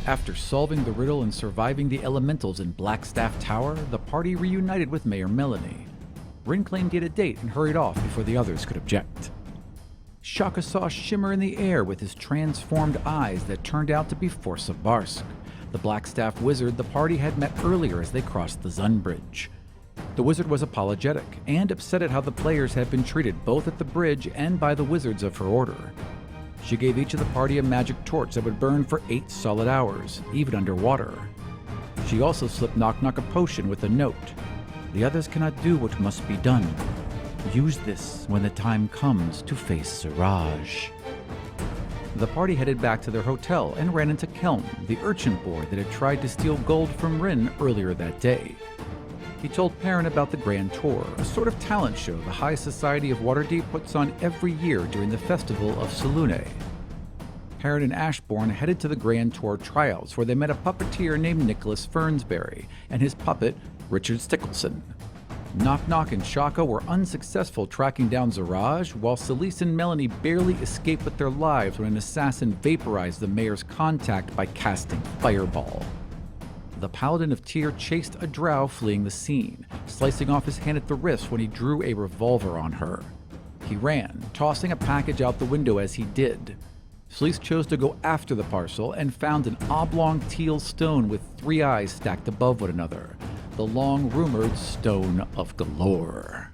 After solving the riddle and surviving the elementals in Blackstaff Tower, the party reunited with Mayor Melanie. Rin claimed he had a date and hurried off before the others could object. Shaka saw a shimmer in the air with his transformed eyes that turned out to be Forza Barsk, the Blackstaff wizard the party had met earlier as they crossed the Zun Bridge. The wizard was apologetic and upset at how the players had been treated both at the bridge and by the wizards of her order. She gave each of the party a magic torch that would burn for 8 solid hours, even underwater. She also slipped Knock Knock a potion with a note. The others cannot do what must be done. Use this when the time comes to face Siraj. The party headed back to their hotel and ran into Kelm, the urchin boy that had tried to steal gold from Rin earlier that day. He told Perrin about the Grand Tour, a sort of talent show the High Society of Waterdeep puts on every year during the festival of Selûne. Perrin and Ashbourne headed to the Grand Tour tryouts, where they met a puppeteer named Nicholas Fernsberry and his puppet, Richard Stickleson. Knock Knock and Shaka were unsuccessful tracking down Siraj, while Celise and Melanie barely escaped with their lives when an assassin vaporized the mayor's contact by casting Fireball. The Paladin of Tyr chased a drow fleeing the scene, slicing off his hand at the wrist when he drew a revolver on her. He ran, tossing a package out the window as he did. Celise chose to go after the parcel and found an oblong teal stone with 3 eyes stacked above one another, the long-rumored Stone of Galore.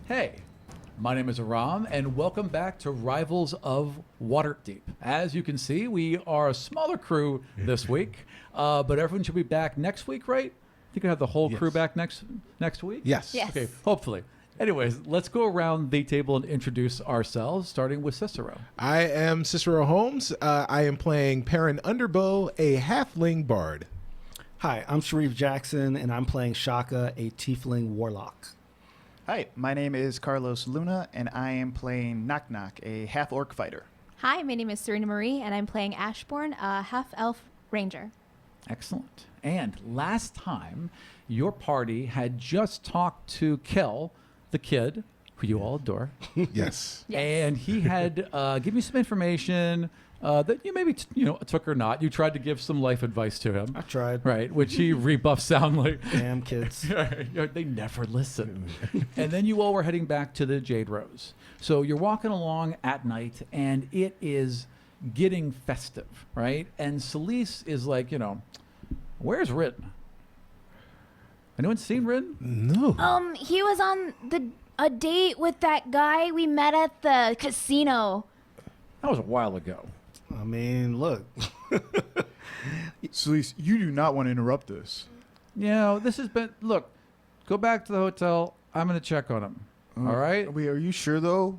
Hey, my name is Aram, and welcome back to Rivals of Waterdeep. As you can see, we are a smaller crew this week, but everyone should be back next week, right? I think I have the whole crew back next week? Yes. Okay, hopefully. Anyways, let's go around the table and introduce ourselves, starting with Cicero. I am Cicero Holmes. I am playing Perrin Underbow, a halfling bard. Hi, I'm Sharif Jackson, and I'm playing Shaka, a tiefling warlock. Hi, my name is Carlos Luna, and I am playing Knock Knock, a half-orc fighter. Hi, my name is Serena Marie, and I'm playing Ashbourne, a half-elf ranger. Excellent. And last time, your party had just talked to Kel, the kid, who you all adore. Yes. And he had given you some information that you maybe took or not. You tried to give some life advice to him. I tried. Right, which he rebuffed soundly. Damn kids. They never listen. And then you all were heading back to the Jade Rose. So you're walking along at night, and it is getting festive, right? And Celise is like, where's Rin? Anyone seen Rin? No. He was on a date with that guy we met at the casino. That was a while ago. I mean, look. Celise, you do not want to interrupt this. This has been, look, go back to the hotel. I'm going to check on him. All right? Wait, are you sure, though?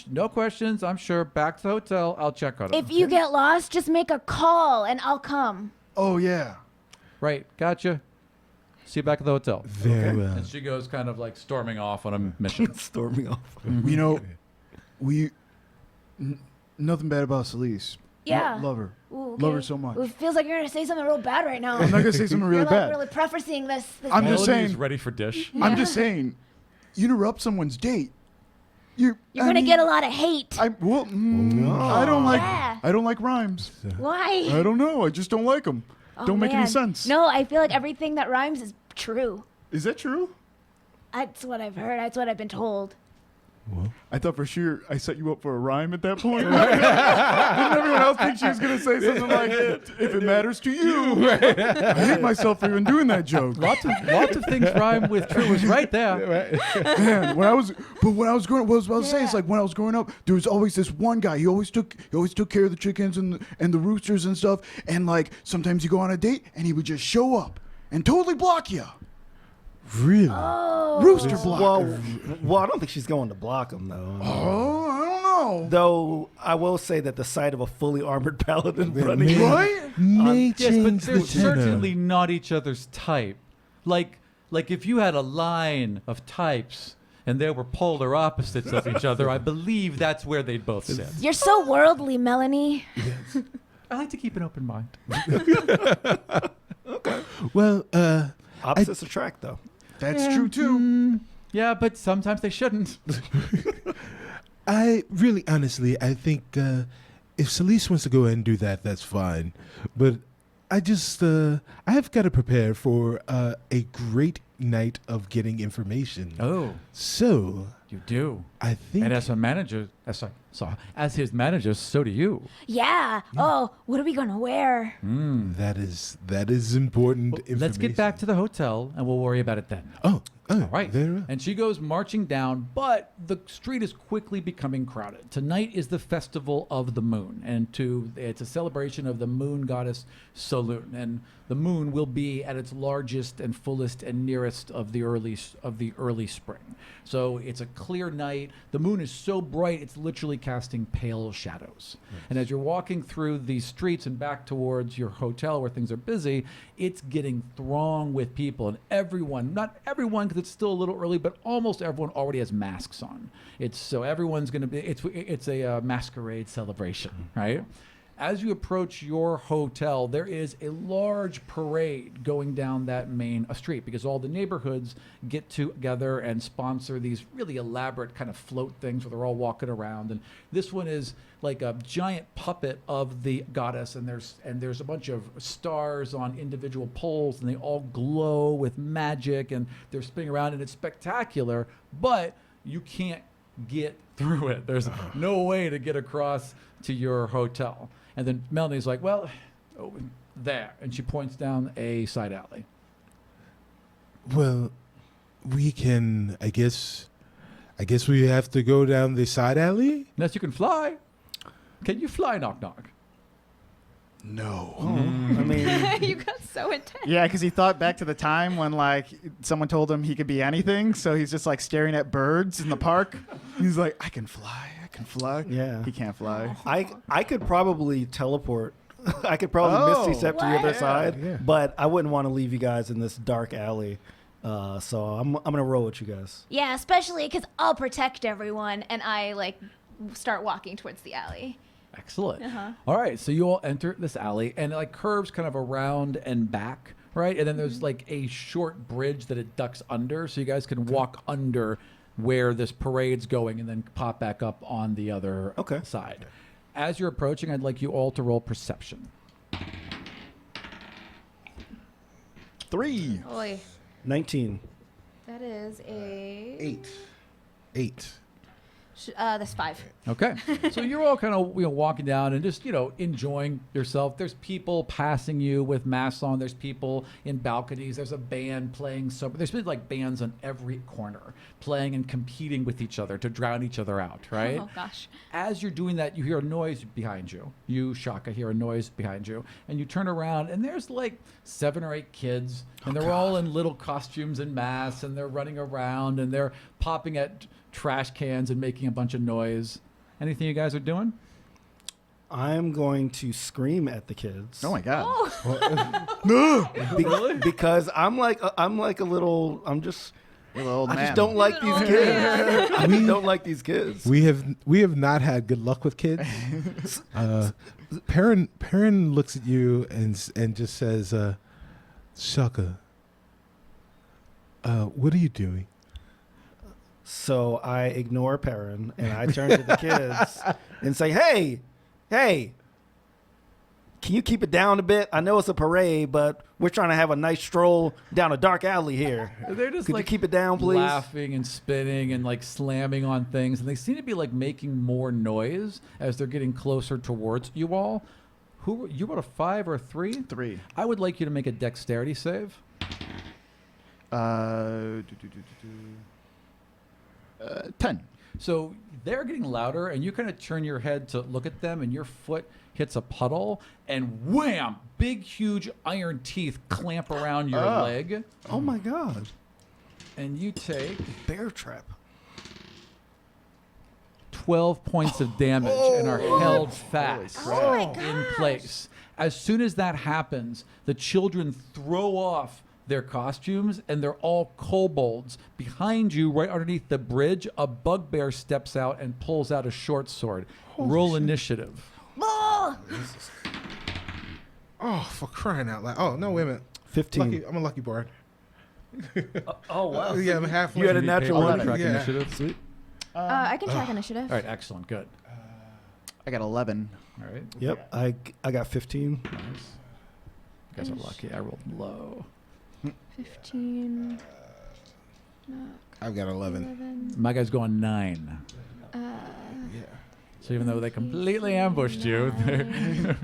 No questions. I'm sure. Back to the hotel. I'll check on him. If you get lost, just make a call, and I'll come. Oh, yeah. Right. Gotcha. See you back at the hotel. Very well. And she goes kind of like storming off on a mission. Storming off. Nothing bad about Celise. Yeah. Love her. Ooh, Love her so much. It feels like you're going to say something real bad right now. I'm not going to say something really You're bad. really prefacing this. I'm thing. just saying. Melody's ready for dish. I'm just saying, you interrupt someone's date. You're going to get a lot of hate. I don't like. Yeah. I don't like rhymes. Why? I don't know. I just don't like them. Oh, don't make any man. sense. No, I feel like everything that rhymes is true. Is that true? That's what I've heard. That's what I've been told. I thought for sure I set you up for a rhyme at that point. Didn't everyone else think she was going to say something like, if it matters to you? I hate myself for even doing that joke. Lots of things rhyme with true was right there. Man, when I was growing up, what I was about to say is like when I was growing up, there was always this one guy. He always took care of the chickens and the roosters and stuff. And like sometimes you go on a date and he would just show up and totally block you. Really? Oh. Rooster blocker. Well, I don't think she's going to block him, though. Oh, I don't know. Though I will say that the sight of a fully armored paladin running Right? May Yes, but change they're the tenor. certainly not each other's type. Like if you had a line of types and they were polar opposites of each other, I believe that's where they'd both sit. You're so worldly, Melanie. I like to keep an open mind. Well, Opposites attract, though. That's true too. Yeah, but sometimes they shouldn't. I really, honestly, I think if Celeste wants to go ahead and do that, that's fine. But I just, I have got to prepare for a great night of getting information. Oh, So you do. I think And as a manager, as his manager, so do you. Yeah. Oh, what are we gonna wear? that is important. Let's get back to the hotel, and we'll worry about it then. Oh, All right. Very well. And she goes marching down, but the street is quickly becoming crowded. Tonight is the Festival of the Moon, and it's a celebration of the moon goddess Solun. And the moon will be at its largest and fullest and nearest of the early spring. So it's a clear night. The moon is so bright it's literally casting pale shadows. And as you're walking through these streets and back towards your hotel where things are busy, it's getting thronged with people, and everyone, not everyone because it's still a little early, but almost everyone already has masks on. So everyone's going to be, it's a masquerade celebration, right? As you approach your hotel, there is a large parade going down that main street because all the neighborhoods get together and sponsor these really elaborate kind of float things where they're all walking around. And this one is like a giant puppet of the goddess, and there's a bunch of stars on individual poles, and they all glow with magic, and they're spinning around, and it's spectacular, but you can't get through it. There's no way to get across to your hotel. And then Melanie's like, well, over there. And she points down a side alley. Well, we can, I guess we have to go down the side alley? Unless you can fly. Can you fly, knock knock? No. I mean, You got so intense. Yeah, because he thought back to the time when like someone told him he could be anything, so he's just like staring at birds in the park. He's like, I can fly. yeah. He can't fly. I could probably teleport. I could probably misty step to the other What? side, Yeah. but I wouldn't want to leave you guys in this dark alley. So I'm gonna roll with you guys. Yeah, especially because I'll protect everyone, and I start walking towards the alley. Excellent. All right, so you all enter this alley, and it like curves kind of around and back, right? And then there's like a short bridge that it ducks under, so you guys can walk under where this parade's going and then pop back up on the other side. As you're approaching, I'd like you all to roll perception. 3. Oi, 19. that is a 8. that's 5. Okay. So you're all kind of walking down and just, enjoying yourself. There's people passing you with masks on. There's people in balconies. There's a band playing. So there's been like bands on every corner playing and competing with each other to drown each other out, right? Oh gosh. As you're doing that, you hear a noise behind you. You, Shaka, hear a noise behind you. And you turn around, and there's like 7 or 8 kids. And they're all in little costumes and masks, and they're running around, and they're popping at trash cans and making a bunch of noise. Anything you guys are doing? I'm going to scream at the kids. Oh my god. Because I'm like a little. Little old I man. just don't like these kids. I just don't like these kids. We have not had good luck with kids. Perrin looks at you and just says, Shaka, what are you doing? So I ignore Perrin and I turn to the kids and say, hey, can you keep it down a bit? I know it's a parade, but we're trying to have a nice stroll down a dark alley here. They're just Could like you keep it down, please? laughing and spinning and like slamming on things, and they seem to be like making more noise as they're getting closer towards you all. You got a 5 or a 3? 3. I would like you to make a dexterity save. 10. So they're getting louder, and you kind of turn your head to look at them, and your foot hits a puddle, and wham! Big, huge iron teeth clamp around your leg, Oh my God. and you take Bear trap. 12 points of damage and are held fast Oh my in gosh. place. As soon as that happens, the children throw off their costumes, and they're all kobolds. Behind you, right underneath the bridge, a bugbear steps out and pulls out a short sword. Roll initiative. Oh, Oh, for crying out loud! Oh no, wait a minute. 15. I'm a lucky bard. Oh wow! Yeah, I'm halfway. You had a Need natural paper to one. track Yeah. initiative. Sweet. I can track initiative. All right, excellent, good. I got 11. All right, Yep, I got 15. nice. You guys are lucky. I rolled low. 15. I've got 11. 11. My guy's going 9. Yeah. So even though they completely ambushed you,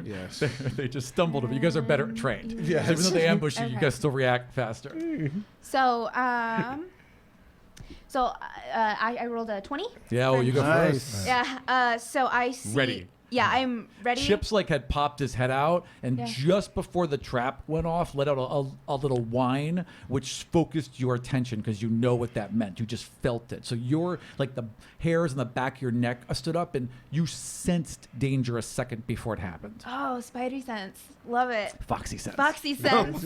Yes. they just stumbled over. You guys are better trained. Yes. So even though they ambushed you, you Okay. guys still react faster. So, I rolled a 20. Yeah, well, you go Nice. first. Yeah. So I see. Ready. Yeah, I'm ready. Chips like had popped his head out, and Yeah. just before the trap went off, let out a little whine, which focused your attention because you know what that meant. You just felt it. So your like the hairs on the back of your neck stood up, and you sensed danger a second before it happened. Oh, Spidey sense. Love it. Foxy sense. Foxy sense.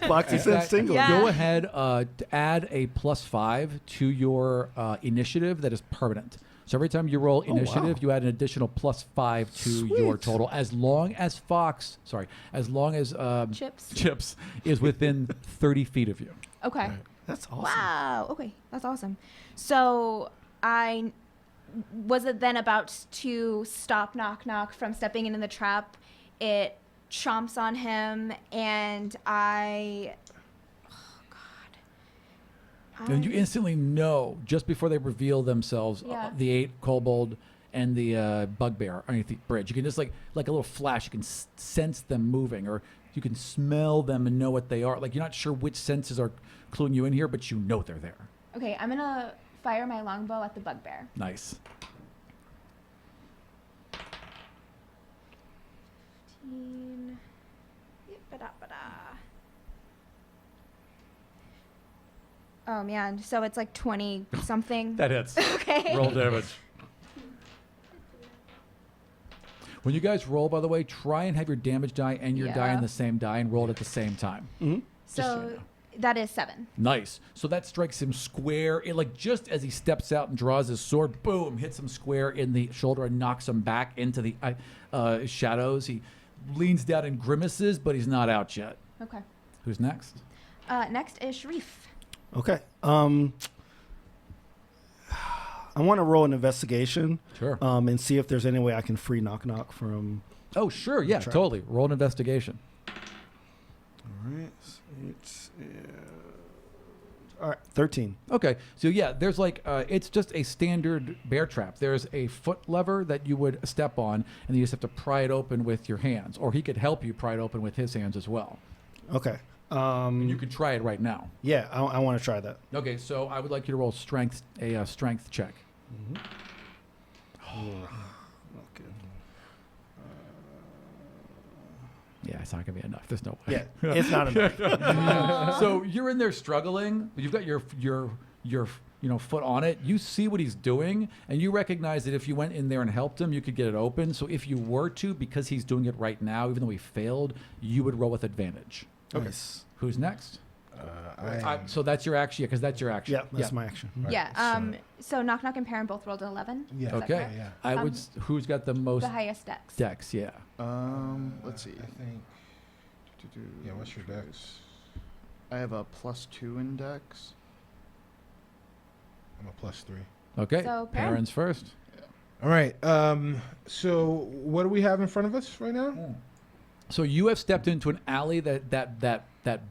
Foxy said single. Yeah. Go ahead to add a +5 to your initiative that is permanent. So every time you roll initiative, wow. you add an additional +5 to your total, as long as Chips is within 30 feet of you. Okay. That's awesome. Wow. Okay, that's awesome. So was it then about to stop Knock Knock from stepping into the trap? It chomps on him, and And you instantly know, just before they reveal themselves, Yeah. the 8 kobold and the bugbear underneath the bridge. You can just like a little flash, you can sense them moving, or you can smell them and know what they are. Like you're not sure which senses are cluing you in here, but you know they're there. Okay, I'm gonna fire my longbow at the bugbear. Nice. 15. Yip-a-da-ba-da. Oh man, so it's like 20 something. That hits. Okay. Roll damage. When you guys roll, by the way, try and have your damage die and your die Yeah. in the same die and roll it at the same time. Just so So you know. that is 7. Nice. So that strikes him square. It, like just as he steps out and draws his sword, boom, hits him square in the shoulder and knocks him back into the shadows. He leans down and grimaces, but he's not out yet. Okay. Who's next? Next is Sharif. Okay. I want to roll an investigation. Sure. And see if there's any way I can free Knock Knock from. Oh, sure. Yeah, Try. totally. Roll an investigation. All right. All right. 13. Okay, so yeah, there's like it's just a standard bear trap. There's a foot lever that you would step on, and then you just have to pry it open with your hands, or he could help you pry it open with his hands as well. Okay. And you could try it right now. Yeah, I want to try that. Okay, so I would like you to roll strength check. Okay. Yeah, it's not gonna be enough. There's no way. Yeah, it's not enough. So you're in there struggling. You've got your foot on it. You see what he's doing, and you recognize that if you went in there and helped him, you could get it open. So if you were to, because he's doing it right now, even though he failed, you would roll with advantage. Nice. Who's next? I So that's your action, because that's your action. Yeah, that's my action. Yeah. So Knock Knock and Perrin both rolled an 11. Yeah. Is that Okay. correct? Yeah. I would. Who's got the most The highest dex. dex? Yeah. Let's see. I think. Yeah, what's your dex? I have a +2 in dex. I'm a +3. Okay. So, Perrin. Perrin's first. All right. So what do we have in front of us right now? So you have stepped into an alley that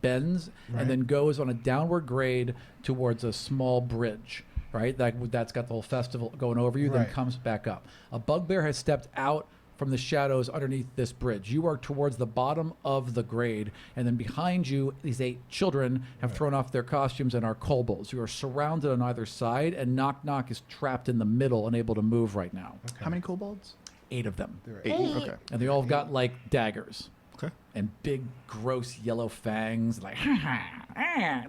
bends Right. and then goes on a downward grade towards a small bridge, right? That's got the whole festival going over you, then Right. comes back up. A bugbear has stepped out from the shadows underneath this bridge. You are towards the bottom of the grade, and then behind you, these 8 children have thrown off their costumes and are kobolds. You are surrounded on either side, and Knock Knock is trapped in the middle, unable to move right now. How many kobolds? 8 of them. There are 8. 8. Okay. And they all have got like daggers. Okay. And big, gross yellow fangs, like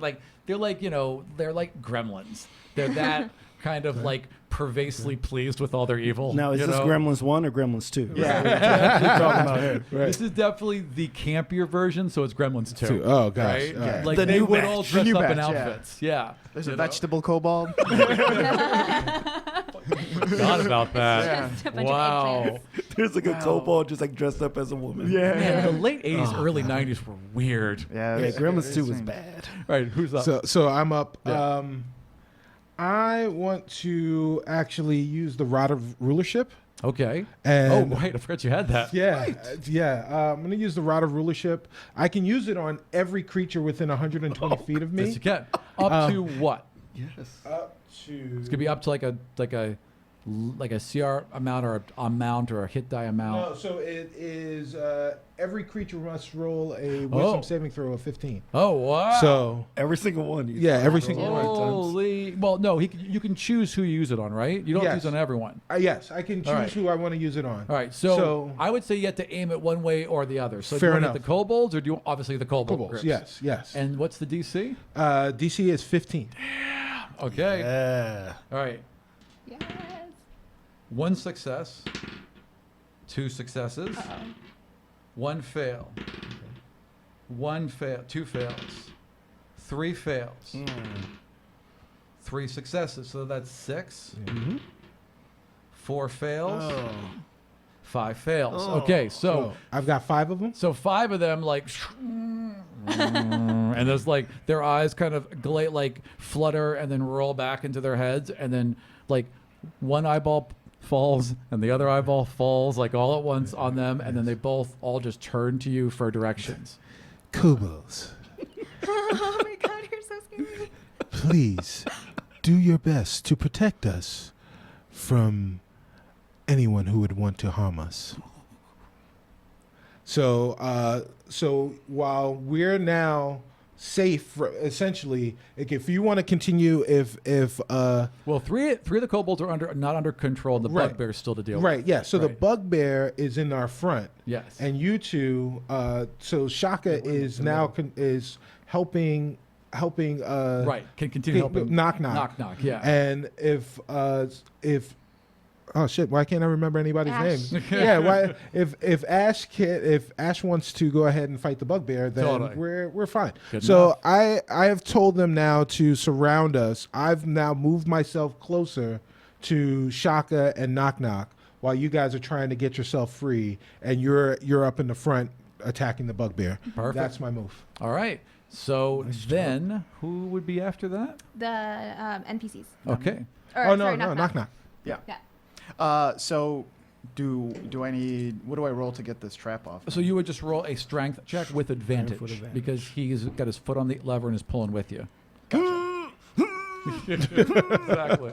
like they're like they're like gremlins. They're that kind of like pervasively pleased with all their evil. Now, is you this know? Gremlins 1 or Gremlins 2? Yeah. We're talking about here. This is definitely the campier version, so it's Gremlins 2. Oh gosh. Right? All right. Like The they new would batch. all The dress new up in batch, yeah. outfits. Yeah. There's a You know? vegetable kobold. Forgot about that. Yeah. Just a bunch of Wow. eggplants. There's like a kobold just like dressed up as a woman. Man, the late 80s, early 90s were weird. Yeah, Yeah, Gremlins 2 was bad. All right, who's up? So I'm up. Yeah. I want to actually use the rod of rulership. Okay. And Oh, wait, I forgot you had that. Yeah. I'm going to use the rod of rulership. I can use it on every creature within 120 feet of me. Yes, you can. Up to what? Yes. Up to. It's gonna be up to like a CR amount or a mount or a hit die amount. No, so it is every creature must roll a wisdom saving throw of 15. Oh wow! So Every single one. yeah, every single one. Holy! Well, no, you can choose who you use it on, right? You don't Yes. use it on everyone. Yes, I can choose All right. who I want to use it on. All right, so I would say you have to aim it one way or the other. So Fair do you want to enough. hit the kobolds or do you obviously the kobold? Kobolds, grips? yes. And what's the DC? DC is 15. Okay. Yeah. All right. Yes. 1 success, 2 successes, 1 fail, 1 fail, 2 fails, 3 fails, 3 successes. So that's 6. 4 fails, Oh. 5 fails. Oh. Okay, so So I've got 5 of them. 5 of them like, and there's like their eyes kind of like flutter and then roll back into their heads, and then like one eyeball falls and the other eyeball falls like all at once on them, and then they both all just turn to you for directions. Kobolds, Oh my god, you're so scary. please do your best to protect us from anyone who would want to harm us. So, so while we're now safe, essentially, like if you want to continue, Well, three of the kobolds are not under control. The Right. bugbear's still to deal right, with. yeah. So the Right. bugbear is in our front, Yes. and you two. So Shaka is now is helping. Right. Can continue helping. Knock. Knock, knock, yeah. And if oh shit, why can't I remember anybody's Ash. name? Yeah, why if Ash wants to go ahead and fight the bugbear, then Totally. we're fine. Good So I have told them now to surround us. I've now moved myself closer to Shaka and Knock Knock while you guys are trying to get yourself free, and you're up in the front attacking the bugbear. Perfect. That's my move. All right. So then, who would be after that? The NPCs. Okay. Or, Oh no, sorry, no, Knock Knock. Yeah. Yeah. So do I need? What do I roll to get this trap off? So you would just roll a strength check with advantage, with advantage. because he's got his foot on the lever and is pulling with you. Exactly.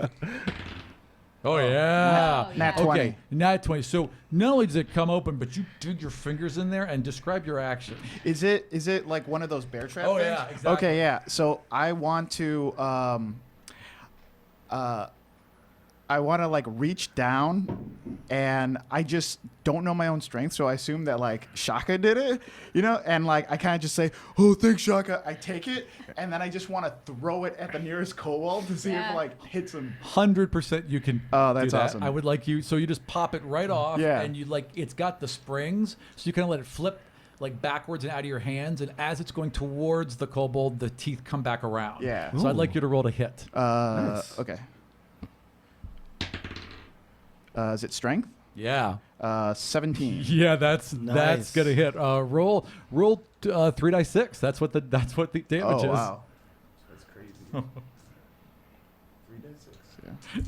Oh yeah. Oh, Nat yeah. 20. Okay, nat 20. So not only does it come open, but you dig your fingers in there and describe your action. Is it like one of those bear trap Oh, things? yeah, exactly. Okay, yeah. So I want to I want to like reach down, and I just don't know my own strength, so I assume that like Shaka did it, you know, and like I kind of just say, "Oh, thanks, Shaka." I take it, and then I just want to throw it at the nearest kobold to see if Yeah. it like hits him. 100% you can. Oh, do that's that. awesome. I would like you. So you just pop it right off, Yeah. and you like it's got the springs, so you kind of let it flip like backwards and out of your hands, and as it's going towards the kobold, the teeth come back around. Yeah. So I'd like you to roll to hit. Nice. Okay. Is it strength? Yeah. 17. Yeah, that's Nice. gonna hit. Roll 3 die 6. That's what the damage Oh, is. wow. That's crazy. 3d6. Yeah.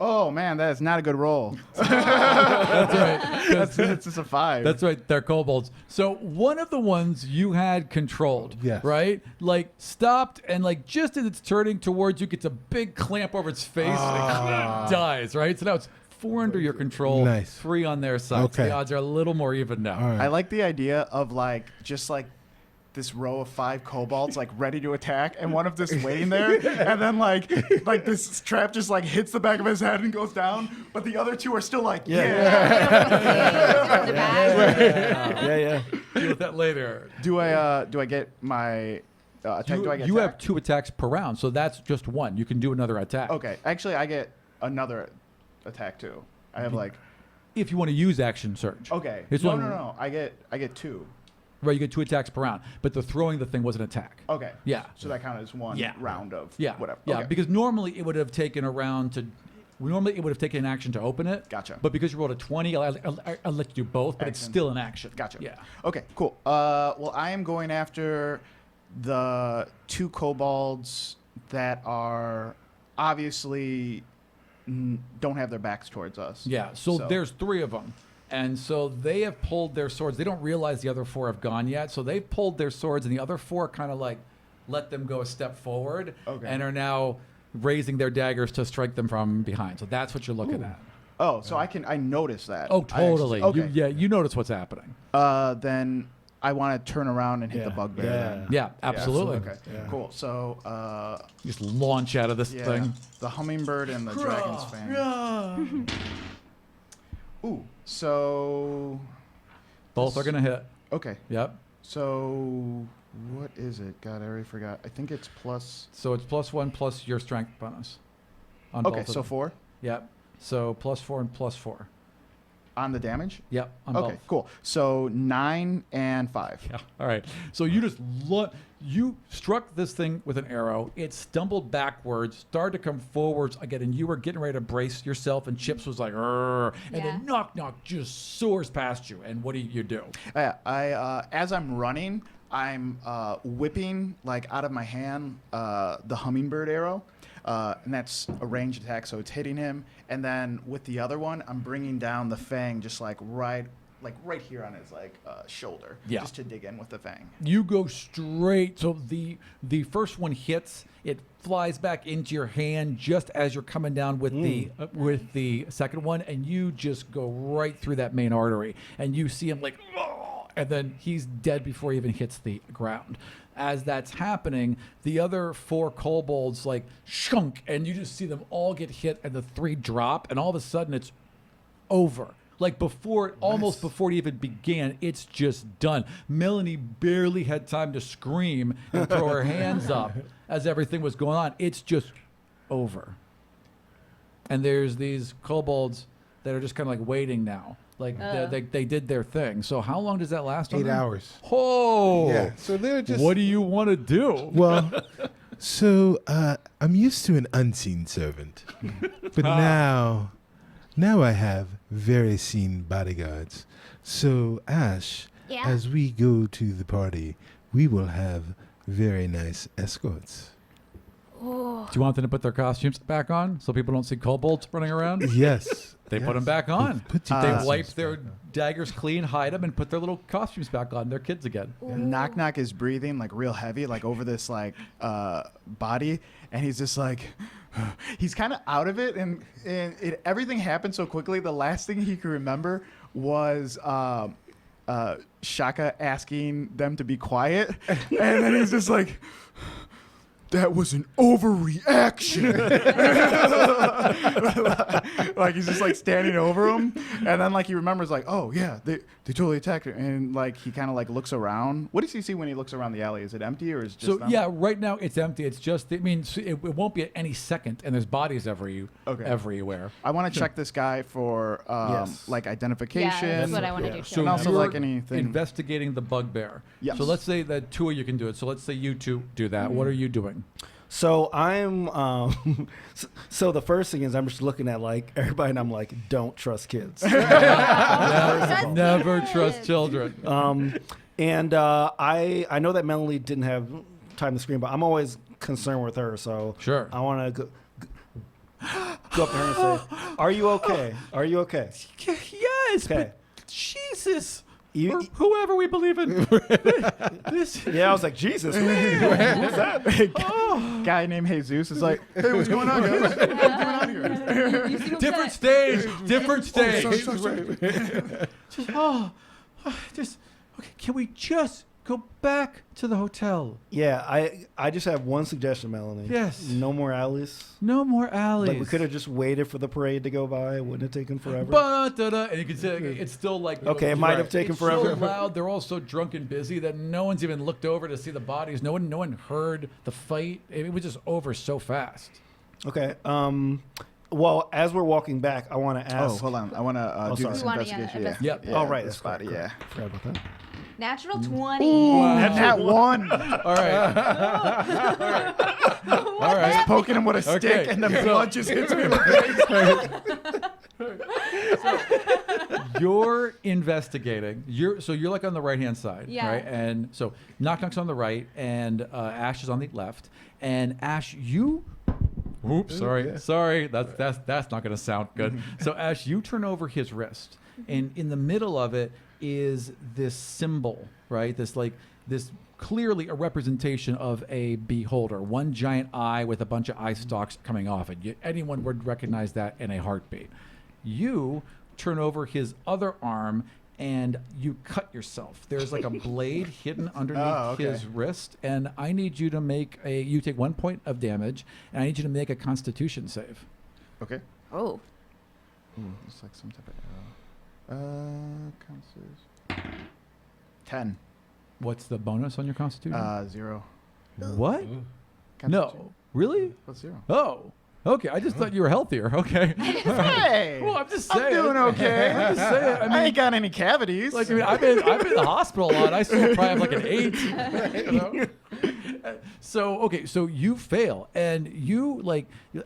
Oh man, that is not a good roll. That's right. 'cause It's just a 5. That's right. They're kobolds. So one of the ones you had controlled, Yes. right? Like stopped, and like just as it's turning towards you, gets a big clamp over its face, and it dies. Right. So now it's 4 under your control, Nice. 3 on their side. So Okay. the odds are a little more even now. All right. I like the idea of like just like this row of 5 kobolds like ready to attack, and one of just waiting there, and then like this trap just like hits the back of his head and goes down, but the other 2 are still like In the back. Yeah. Deal with that later. Do I get my attack? Do I get You have attack? 2 attacks per round, so that's just 1. You can do another attack. Okay, actually I get another attack too. I have like If you want to use action surge. okay. It's No, one- no. I get 2. Right, you get 2 attacks per round, but the throwing the thing was an attack. Okay. Yeah. So that counted as one Yeah. round of Yeah, whatever. yeah, Okay. because normally it would have taken a round to Normally, it would have taken an action to open it. Gotcha. But because you rolled a 20, I'll let you do both, but it's Excellent. still an action. Gotcha. Yeah. Okay, cool. Well, I am going after the 2 kobolds that are obviously don't have their backs towards us. Yeah, so there's 3 of them. And so they have pulled their swords. They don't realize the other 4 have gone yet. So they've pulled their swords, and the other 4 kind of like let them go a step forward and are now raising their daggers to strike them from behind. So that's what you're looking at. Oh, so I noticed that. Oh, totally. Okay. You notice what's happening. Then I want to turn around and hit the bugbear. then. Yeah, absolutely. Okay, cool. So, Just launch out of this thing. the hummingbird and the dragon's fang. Ooh, so Both are going to hit. okay. Yep. So what is it? God, I already forgot. I think it's plus. So it's +1 plus your strength bonus. On Okay, both of so them. 4 Yep. So +4 and +4. on the damage. Yep. On Okay, both. cool. So 9 and 5. Yeah. All right. So you just you struck this thing with an arrow. It stumbled backwards, started to come forwards again, and you were getting ready to brace yourself. And Chips was like, "Rrr," and then knock just soars past you. And what do you do? I as I'm running, I'm whipping like out of my hand the hummingbird arrow. And that's a ranged attack, so it's hitting him. And then with the other one, I'm bringing down the fang just like right here on his shoulder, just to dig in with the fang. You go straight. So the first one hits. It flies back into your hand just as you're coming down with the second one, and you just go right through that main artery. And you see him like, "Oh," and then he's dead before he even hits the ground. As that's happening, the other 4 kobolds like shunk, and you just see them all get hit, and the 3 drop, and all of a sudden it's over. Like almost before it even began, it's just done. Melanie barely had time to scream and throw her hands up as everything was going on. It's just over. And there's these kobolds that are just kind of like waiting now. Like they did their thing. So how long does that last? 8 hours. Oh, Yeah. So they're just. what do you want to do? Well, so I'm used to an unseen servant, but now I have very seen bodyguards. So Ash, Yeah. as we go to the party, we will have very nice escorts. Oh. Do you want them to put their costumes back on so people don't see kobolds running around? Yes. They put them back on. Put your They costumes wipe their back on. daggers clean, hide them, and put their little costumes back on. They're kids again. Knock Knock is breathing like real heavy, like over this body, and he's just like, he's kind of out of it, and everything happened so quickly. The last thing he could remember was Shaka asking them to be quiet, and then he's just like, that was an overreaction. Like he's just like standing over him, and then like he remembers like, oh yeah, they totally attacked her, and like he kind of like looks around. What does he see when he looks around the alley? Is it empty or is it just So them? yeah, right now it's empty. It's just, it means it won't be at any second, and there's bodies everywhere. I want to check this guy for like identification. Yeah, that's what I want to do too. So And also, you're like, anything- investigating the bugbear. Yes. So let's say that 2 of you can do it. So let's say you 2 do that. What are you doing? So I'm, so the first thing is I'm just looking at like everybody and I'm like, don't trust kids. Never trust children. And I know that Melanie didn't have time to scream, but I'm always concerned with her. So Sure. I want to go up to her and say, are you okay? Are you okay? Yes, Okay. but Jesus. You- Or whoever we believe in. This. Yeah, I was like, Jesus. Who's that? Guy named Jesus is like, hey, what's going on, guys? What's going on here? Different stage. Different stage. Just okay. Can we just go back to the hotel? Yeah, I just have one suggestion, Melanie. Yes. No more alleys. No more alleys. Like we could have just waited for the parade to go by. It wouldn't have taken forever. Ba-da-da, and you can see it's still like Okay, it might have taken it's forever. So loud, they're all so drunk and busy that no one's even looked over to see the bodies. No one heard the fight. It was just over so fast. Okay. Well, as we're walking back, I want to Oh, ask. hold on. I want to do sorry. this You wanna, investigation. investigate. Yep. Oh, right, This that's correct, body, yeah. Forgot about that. Natural 20. And that one. All right. All right. Just poking him with a stick, Okay, and the so- blood just hits me in the face. You're investigating. You're like on the right hand side, Yeah. right? And so Knock Knock's on the right, and Ash is on the left. And Ash, you. Oops, sorry. That's not going to sound good. So Ash, you turn over his wrist, and in the middle of it is this symbol, right? This clearly a representation of a beholder, one giant eye with a bunch of eye stalks coming off it. Anyone would recognize that in a heartbeat. You turn over his other arm and you cut yourself. There's like a blade hidden underneath his wrist, and I need you to you take 1 point of damage, and I need you to make a Constitution save. Okay. Oh. Ooh, it's like some type of arrow. 10. What's the bonus on your Constitution? 0. What? No. Really? What's 0? Oh. Okay. I just thought you were healthier. Okay. Hey! Well, I'm just saying. I'm doing okay. I'm just saying. I ain't got any cavities. I've been in the hospital a lot. I still probably have like an 8. You know? So you fail, and you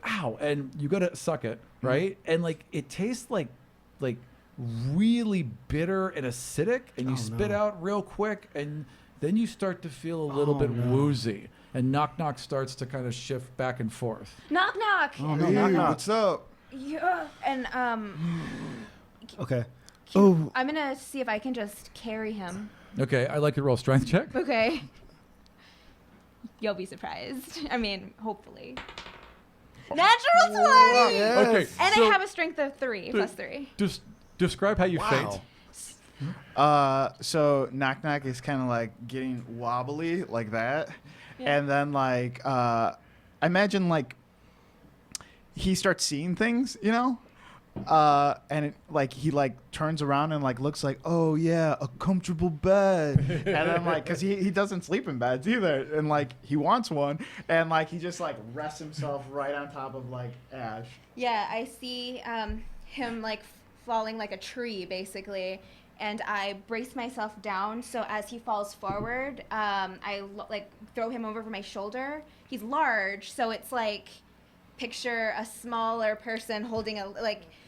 ow, and you go to suck it, right? And like it tastes like really bitter and acidic, and you spit out real quick, and then you start to feel a little bit woozy, and Knock Knock starts to kind of shift back and forth. Knock knock. Oh, Hey, knock, knock. what's up? Yeah. And Okay. Oh, I'm gonna see if I can just carry him. Okay, I'd like to roll a strength check. Okay. You'll be surprised. I mean, hopefully. Natural 20. Okay, And so I have a strength of 3 plus 3. just describe how you faint. So Knock Knock is kind of like getting wobbly like that, Yeah. and then I imagine like he starts seeing things, and he turns around and looks like, oh yeah, a comfortable bed, and then because he doesn't sleep in beds either, and he wants one, and he just rests himself right on top of Ash. Yeah, I see him falling like a tree, basically, and I brace myself down so as he falls forward, I throw him over my shoulder. He's large, so it's picture a smaller person holding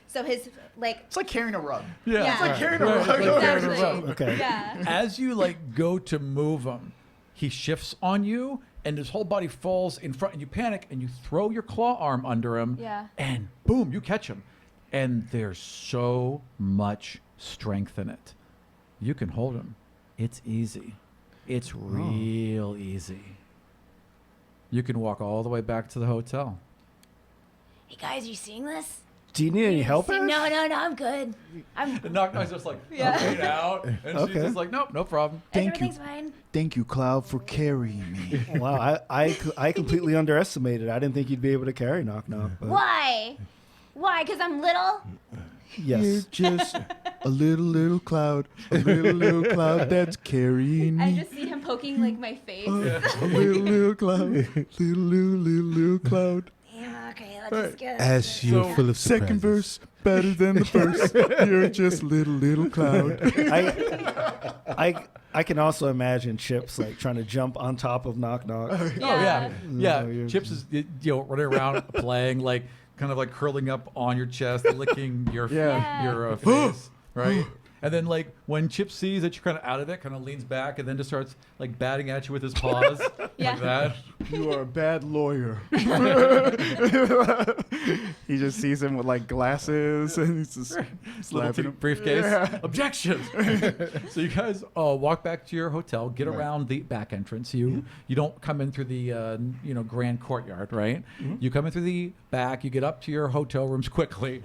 so his It's like carrying a rug. Yeah. It's like carrying a Right, rug. like carrying a exactly. rug. Okay. Yeah. As you go to move him, he shifts on you, and his whole body falls in front, and you panic, and you throw your claw arm under him, Yeah. and boom, you catch him. And there's so much strength in it. You can hold him. It's easy. It's real easy. You can walk all the way back to the hotel. Hey guys, are you seeing this? Do you need any help? No, Ash? I'm good. And Knock Knock's just Yeah. okay out, and she's Okay. just like, nope, no problem. Thank you. Everything's fine. Thank you, Cloud, for carrying me. Wow, I completely underestimated. I didn't think you'd be able to carry Knock Knock. But Why? Why? Because I'm little? You're yes. just a little cloud, a little cloud that's carrying I me. just see him poking my face. A little cloud, little cloud. Yeah, okay, let's just get As you're So- full of second verse, better than the first. You're just little cloud. I can also imagine Chips trying to jump on top of Knock Knock. Oh yeah, yeah. you're- Chips is running around playing kind of curling up on your chest, licking your Yeah. your face, right? And then when Chips sees that you're kind of out of it, kind of leans back and then just starts batting at you with his paws Yeah. like that. You are a bad lawyer. He just sees him with glasses, and he's just Little slapping him. briefcase. Yeah. Objection. So you guys walk back to your hotel, get around the back entrance. You don't come in through the grand courtyard, right? You come in through the back. You get up to your hotel rooms quickly.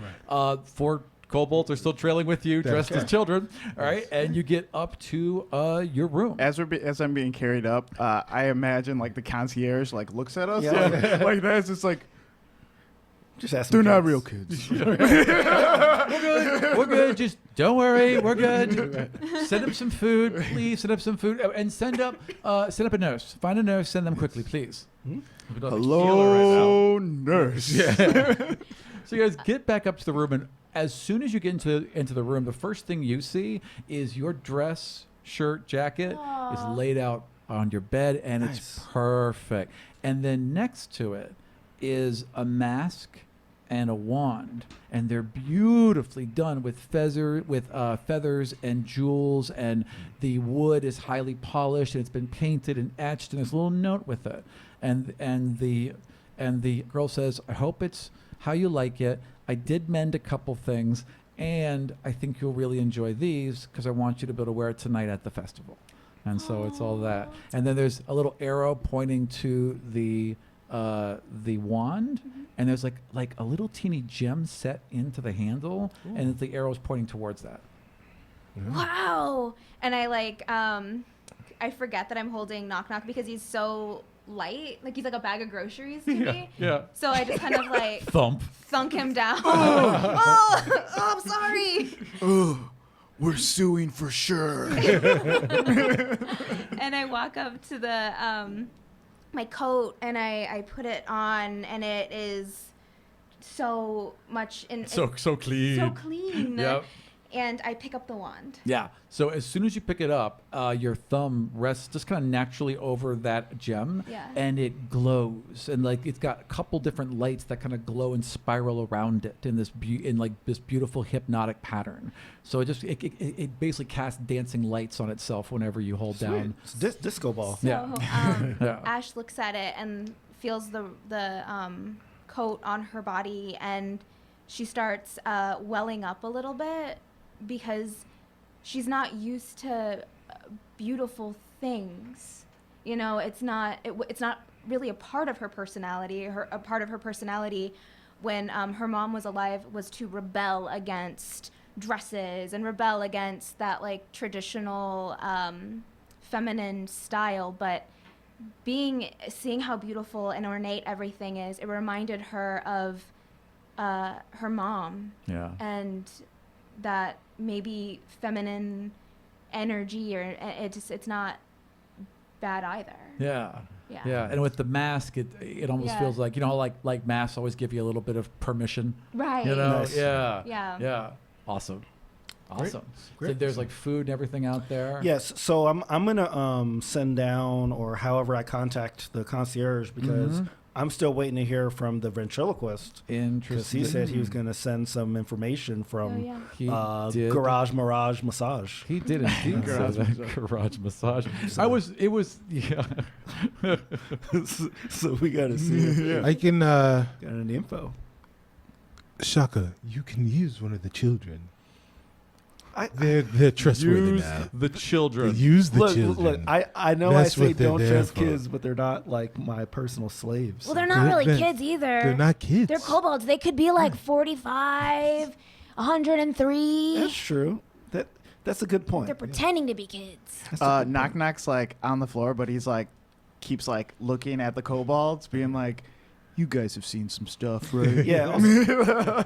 Four kobolds are still trailing with you, dressed as children. All right, and you get up to your room. As I'm being carried up, I imagine the concierge looks at us Yeah. like that. It's just Just ask They're him not kids. real kids. We're good. Just don't worry. We're good. Send up some food, please. Send up some food, and send up a nurse. Find a nurse. Send them quickly, please. We don't have a healer right now. Hello, nurse. So you guys get back up to the room, and as soon as you get into the room, the first thing you see is your dress shirt, jacket is laid out on your bed, and it's perfect. And then next to it is a mask and a wand, and they're beautifully done with feathers and jewels, and the wood is highly polished, and it's been painted and etched, and there's a little note with it. And the girl says, "I hope it's how you like it. I did mend a couple things, and I think you'll really enjoy these because I want you to be able to wear it tonight at the festival." And so it's all that. And then there's a little arrow pointing to the wand, and there's like a little teeny gem set into the handle, and the arrow's pointing towards that. Wow. And I forget that I'm holding Knock Knock because he's so light. Like he's like a bag of groceries to me. Yeah. So I just kind of like Thunk him down. Oh, I'm sorry. Oh, we're suing for sure. And I walk up to the my coat and I put it on, and it is so much so clean. so clean. Yep. And I pick up the wand. Yeah. So as soon as you pick it up, your thumb rests just kind of naturally over that gem, and it glows, and like it's got a couple different lights that kind of glow and spiral around it in this this beautiful hypnotic pattern. So it basically casts dancing lights on itself whenever you hold down. It's disco ball. So Yeah. Ash looks at it and feels the coat on her body, and she starts welling up a little bit because she's not used to beautiful things. You know, it's not really a part of her personality. A part of her personality when her mom was alive was to rebel against dresses and rebel against that like traditional feminine style. But seeing how beautiful and ornate everything is, it reminded her of her mom. Yeah. And that maybe feminine energy, or it's not bad either. Yeah. Yeah. Yeah. And with the mask, it almost feels like, like masks always give you a little bit of permission. Right. You know? Nice. Yeah. Yeah. Yeah. Awesome. Great. So Great. there's like food and everything out there. Yes, so I'm gonna send down, or however I contact the concierge, because I'm still waiting to hear from the ventriloquist. Interesting. Because he said he was gonna send some information from He did. Garage Mirage Massage. He did indeed. Garage massage. It was So we gotta see it. I can, Got any info? Shaka, you can use one of the children. They're trustworthy now. the children. Use the Look, children. I know That's I say what they're don't there trust for. kids, but they're not like my personal slaves. Well, they're not really They're- kids either. They're not kids. They're kobolds. They could be like 45, 103. That's true. That's a good point. They're pretending to be kids. Knock Knock's like on the floor, but he's like keeps like looking at the kobolds, being like, "You guys have seen some stuff, right?" Yeah.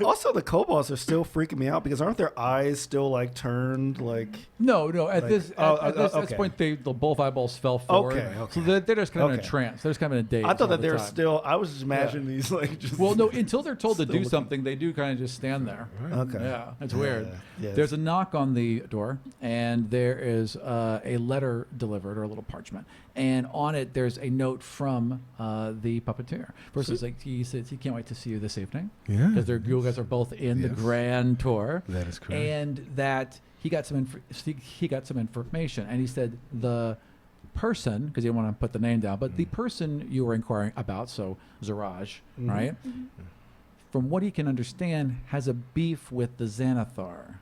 Also, the kobolds are still freaking me out because aren't their eyes still like turned like? No. At Like- this okay. point, the both eyeballs fell forward. Okay. So they're just kind of in a Okay. trance. They're just kind of in a daze. I thought all that the they were time. still. I was just imagining these like just. Well, no. Until they're told to Still do looking. something, they do kind of just stand there. Okay. Yeah, it's weird. Yes. There's a knock on the door, and there is a letter delivered, or a little parchment, and on it there's a note from the puppeteer. First, it's like he says he can't wait to see you this evening Yeah. because you guys are both in the Yes. grand tour, That is correct. and that he got some information, and he said the person, because he didn't want to put the name down, but the person you were inquiring about, so Zaraj, right? From what he can understand, has a beef with the Xanathar.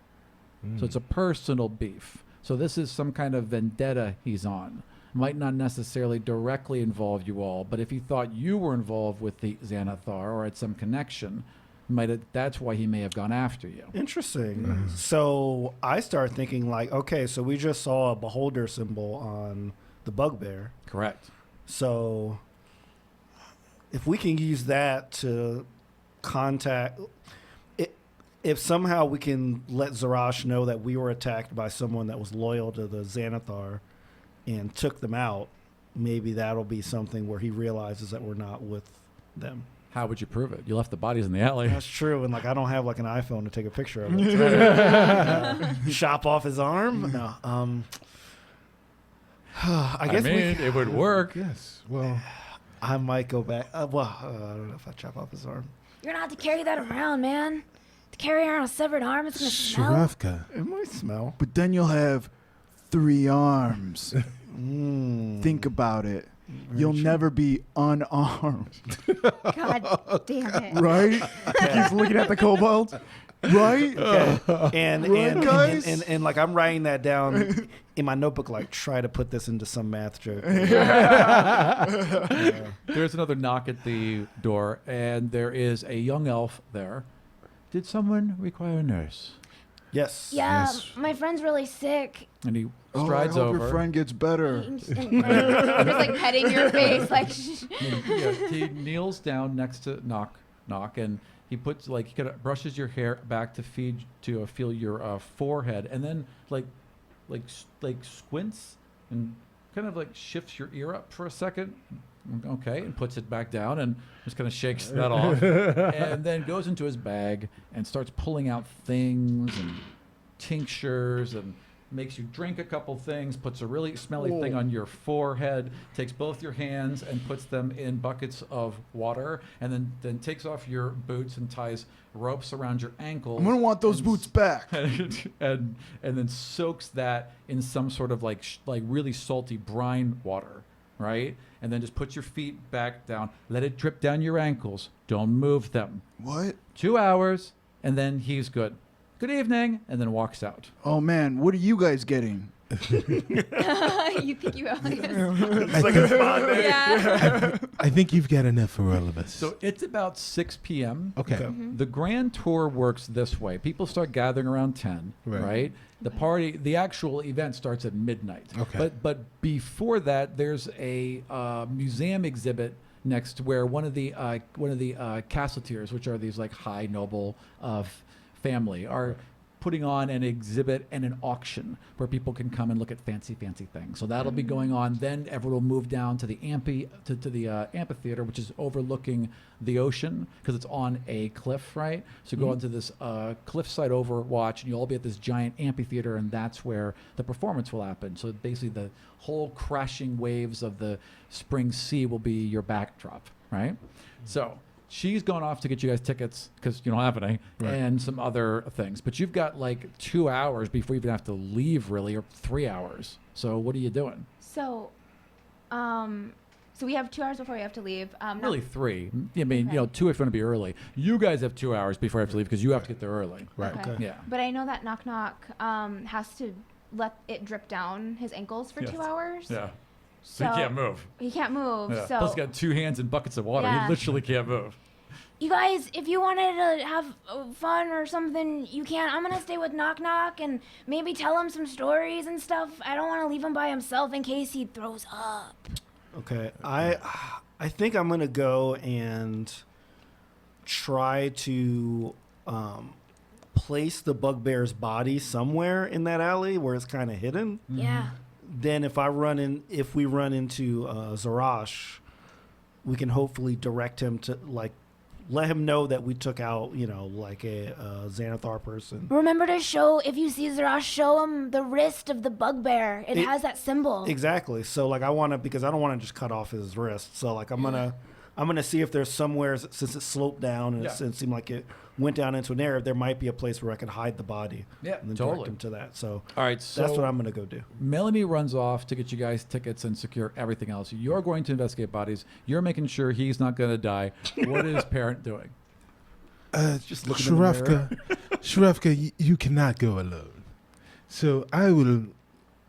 So it's a personal beef. So this is some kind of vendetta he's on. Might not necessarily directly involve you all, but if he thought you were involved with the Xanathar or had some connection, that's why he may have gone after you. Interesting. So I start thinking like, okay, so we just saw a beholder symbol on the bugbear. Correct. So if we can use that to contact, if somehow we can let Zarash know that we were attacked by someone that was loyal to the Xanathar and took them out, maybe that'll be something where he realizes that we're not with them. How would you prove it? You left the bodies in the alley. That's true, and like I don't have like an iPhone to take a picture of it. Chop off his arm? No. I guess it would work. Yes. Well, I might go back. I don't know if I chop off his arm. You're gonna have to carry that around, man. To carry around a severed arm, it's gonna smell. Shravka. It might smell. But then you'll have 3 arms. Mm. Think about it. You'll never be unarmed, God damn it. right? He's looking at the kobold, right? And like I'm writing that down in my notebook, like try to put this into some math joke. There's another knock at the door, and there is a young elf there. Did someone require a nurse? Yes. Yeah, Yes. my friend's really sick. And he Oh, I strides hope over. your friend gets better. Just like petting your face, like. He kneels down next to knock, and he puts he kind of brushes your hair back to feel your forehead, and then like squints and kind of like shifts your ear up for a second. Okay, and puts it back down and just kind of shakes that off, and then goes into his bag and starts pulling out things and tinctures and makes you drink a couple things, puts a really smelly thing on your forehead, takes both your hands and puts them in buckets of water, and then takes off your boots and ties ropes around your ankles. I'm gonna want those and boots back. and then soaks that in some sort of like really salty brine water, right? And then just put your feet back down, let it drip down your ankles. Don't move them. What? 2 hours, and then he's good. Good evening, and then walks out. Oh man, what are you guys getting? You think you have It's like a spa day. Yeah. I think you've got enough for all of us. So it's about 6 p.m. Okay. The grand tour works this way. People start gathering around 10, right? The actual event starts at midnight. Okay. But before that, there's a museum exhibit next to where one of the castletiers, which are these like high noble family, are putting on an exhibit and an auction where people can come and look at fancy things. So that'll be going on. Then everyone will move down to the amphitheater, which is overlooking the ocean because it's on a cliff, right? So go onto this cliffside overwatch, and you'll all be at this giant amphitheater, and that's where the performance will happen. So basically, the whole crashing waves of the spring sea will be your backdrop, right? So she's gone off to get you guys tickets because you don't have any, and some other things. But you've got like 2 hours before you even have to leave, really, or 3 hours. So what are you doing? So we have 2 hours before we have to leave. Really 3. I mean, 2 if you want to be early. You guys have 2 hours before you have to leave because you have to get there early. Right. Okay. Yeah. But I know that Knock Knock has to let it drip down his ankles for Yes. 2 hours. Yeah. So he can't move. He can't move. Yeah. So Plus, he's got 2 hands and buckets of water. Yeah. He literally can't move. You guys, if you wanted to have fun or something, you can. I'm gonna stay with Knock Knock and maybe tell him some stories and stuff. I don't want to leave him by himself in case he throws up. Okay. I think I'm gonna go and try to place the bugbear's body somewhere in that alley where it's kind of hidden. Yeah. Then if we run into Zarash, we can hopefully direct him to let him know that we took out, like a Xanathar person. Remember to if you see Zarash, show him the wrist of the bugbear. It has that symbol. Exactly. So because I don't want to just cut off his wrist. So I'm gonna see if there's somewhere, since it sloped down and it seemed like it went down into an area, there might be a place where I could hide the body. Yeah, and then totally. direct him to that. So All right, that's so what I'm gonna go do. Melanie runs off to get you guys tickets and secure everything else. You're going to investigate bodies. You're making sure he's not going to die. What is Parent doing? Just looking in the mirror. Shravka, you cannot go alone. So I will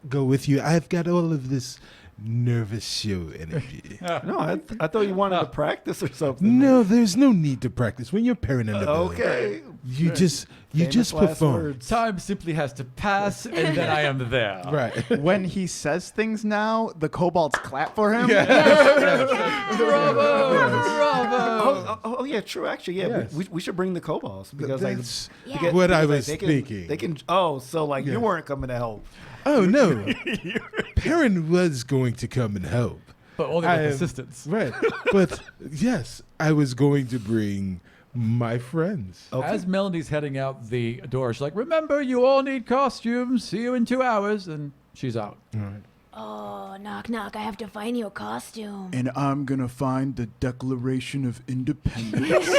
go with you. I've got all of this nervous show energy. No, I thought you wanted to practice or something. No, there's no need to practice. When you're parent in the building, Okay. you just Famous last perform. words. Time simply has to pass, and then I am there. Right. When he says things now, the kobolds clap for him. Oh, yeah, true. Actually, yeah, Yes. we should bring the kobolds because That's Yeah. what I because, was they can, thinking. They can. Oh, so you Yes. weren't coming to help. Oh no, Perrin was going to come and help. But only I with am- assistance. Right. But yes, I was going to bring my friends. Okay. As Melanie's heading out the door, she's like, remember, you all need costumes. See you in 2 hours. And she's out. All right. Oh, knock knock! I have to find you a costume. And I'm gonna find the Declaration of Independence. Oh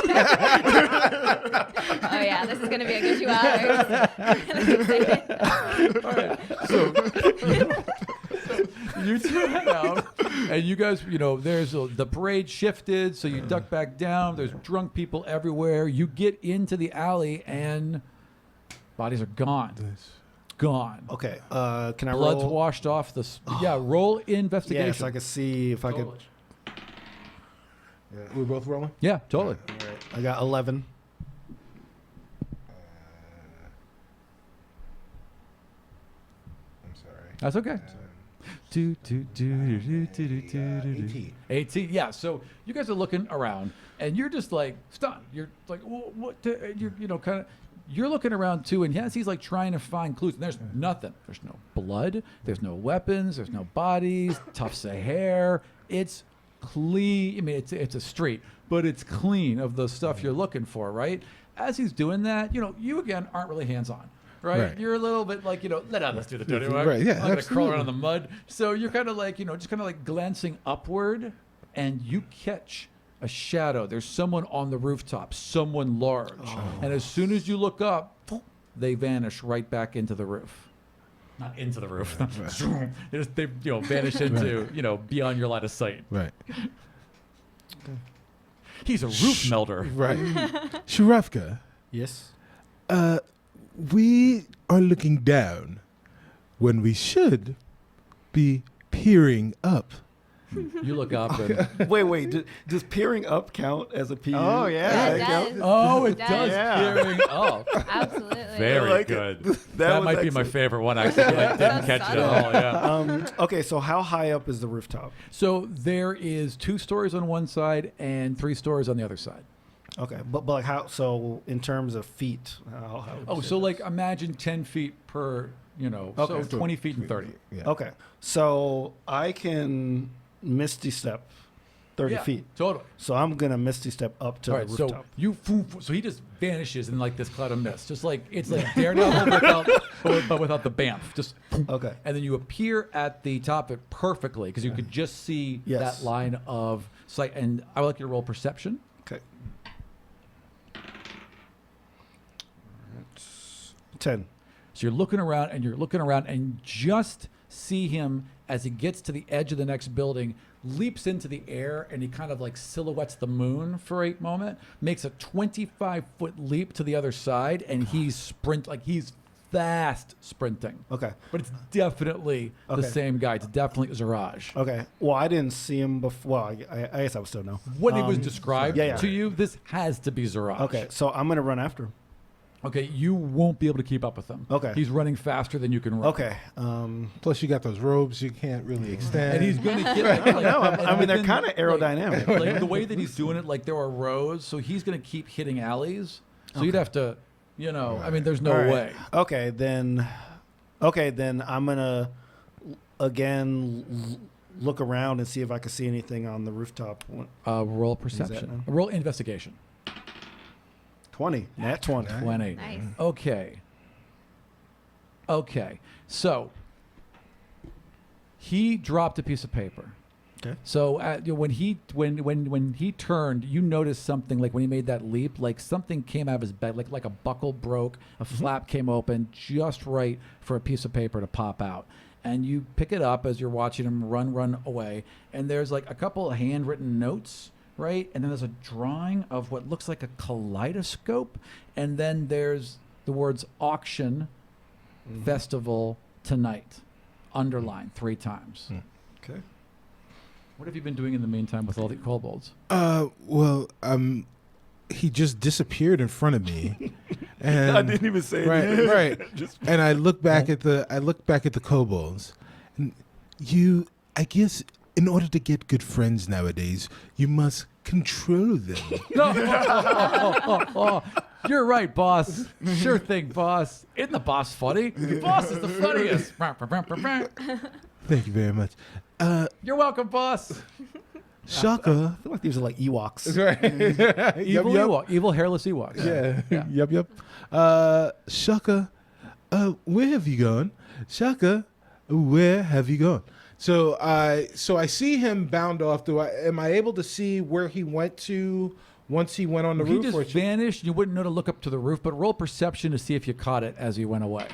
yeah, this is gonna be a good 2 hours. So you two head out, and you guys, the parade shifted, so you duck back down. There's drunk people everywhere. You get into the alley, and bodies are gone. Gone. Okay. Can I Blood's roll? washed off the. Yeah, roll investigation. Yes, I can see if I could. Yeah, we're both rolling. Yeah, totally. All right. I got 11. I'm sorry. That's okay. 18. 18. Yeah. So you guys are looking around, and you're just like stunned. You're like, what? Kind of. You're looking around too, and yes, he's like trying to find clues. And there's nothing. There's no blood. There's no weapons. There's no bodies. Tufts of hair. It's clean. I mean, it's a street, but it's clean of the stuff you're looking for, right? As he's doing that, you again aren't really hands on. Right? You're a little bit like, let others do the dirty work. Right, yeah, I'm going to crawl around in absolutely. the mud. So you're kind of like, just kind of like glancing upward, and you catch a shadow. There's someone on the rooftop, someone large. And as soon as you look up, they vanish right back into the roof. Not into the roof. They vanish into, beyond your line of sight. Right. He's a roof melder. Right. Shurafka, Yes. we are looking down when we should be peering up. You look up and Wait. Does peering up count as a PU? Oh, yeah. It does. oh, it It does. does. Yeah. Peering up. Absolutely. Very like it. good. That That was might be my excellent. favorite one. Actually, I didn't That's catch it at subtle. all. Yeah. Okay, so how high up is the rooftop? So there is 2 stories on one side and 3 stories on the other side. Okay, but like how? So in terms of feet, how would you Oh, say so that? like imagine 10 feet per, Okay. so 20 feet and 30. Yeah. Okay, so I can misty step 30 Yeah, feet. Totally. So I'm gonna misty step up to All the right, so rooftop. so he just vanishes in like this cloud of mist, just like it's like Daredevil but without the bamf. Just Okay. and then you appear at the top of it perfectly because you could just see Yes. that line of sight. And I would like you to roll perception. Okay. 10. So you're looking around and just see him as he gets to the edge of the next building, leaps into the air, and he kind of like silhouettes the moon for a moment, makes a 25-foot leap to the other side, and he's fast sprinting. Okay. But it's definitely the Okay. same guy. It's definitely Zaraj. Okay. Well, I didn't see him before. Well, I guess I would still know. When it was described yeah. to you, this has to be Zaraj. Okay, so I'm gonna run after him. Okay, you won't be able to keep up with him. Okay. He's running faster than you can run. Okay. Plus, you got those robes you can't really extend. And he's going to get No, I mean they're within, kind of aerodynamic. like the way that he's doing it, like there are rows, so he's going to keep hitting alleys. So you'd have to, I mean, there's no All right. way. Okay, then I'm gonna again look around and see if I can see anything on the rooftop. Roll that perception. now? Roll investigation. 20, nat 20. 20. Nice. Okay. So he dropped a piece of paper. Okay. So when he turned, you noticed something like when he made that leap, like something came out of his bed, like a buckle broke, a flap came open just right for a piece of paper to pop out. And you pick it up as you're watching him run away, and there's like a couple of handwritten notes, right? And then there's a drawing of what looks like a kaleidoscope, and then there's the words auction, festival tonight, underlined 3 times. Okay. What have you been doing in the meantime with all the kobolds? Well, he just disappeared in front of me, and I didn't even say anything. right. And I look back at the kobolds, and I guess, in order to get good friends nowadays, you must control them. Oh, you're right, boss. Sure thing, boss. Isn't the boss funny? The boss is the funniest. Thank you very much. You're welcome, boss. Shaka. I feel like these are like Ewoks. Right. Evil Ewok, evil hairless Ewoks. Yeah. Yep. Shaka, where have you gone? Shaka, where have you gone? So I see him bound off. Am I able to see where he went to once he went on the He roof? just vanished. You wouldn't know to look up to the roof, but roll perception to see if you caught it as he went away.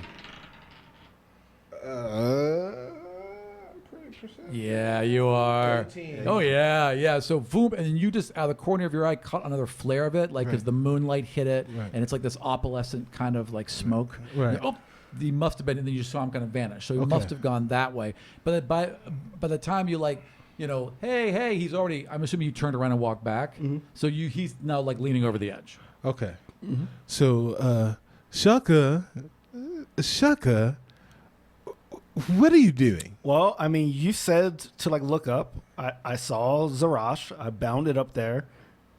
Pretty percent. Yeah, you are. 13. Oh yeah. So boom, and then you just out of the corner of your eye caught another flare of it, like because the moonlight hit it, Right. and it's like this opalescent kind of like smoke. Right. Oh, he must have been, and then you just saw him kind of vanish. So he Okay. must have gone that way. But by the time you like, hey, he's already. I'm assuming you turned around and walked back. So he's now like leaning over the edge. Okay. So Shaka, what are you doing? Well, I mean, you said to like look up. I saw Zarash. I bounded up there,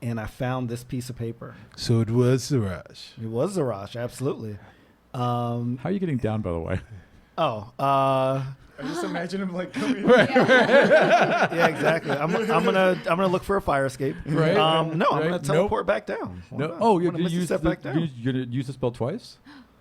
and I found this piece of paper. So it was Zarash. It was Zarash, absolutely. How are you getting down, by the way? I just imagine him like coming. Yeah, exactly. I'm gonna look for a fire escape. Right. No, I'm Right. gonna teleport back down. Why No. not? Oh, I'm you're gonna gonna use step back down. you're gonna use the spell twice.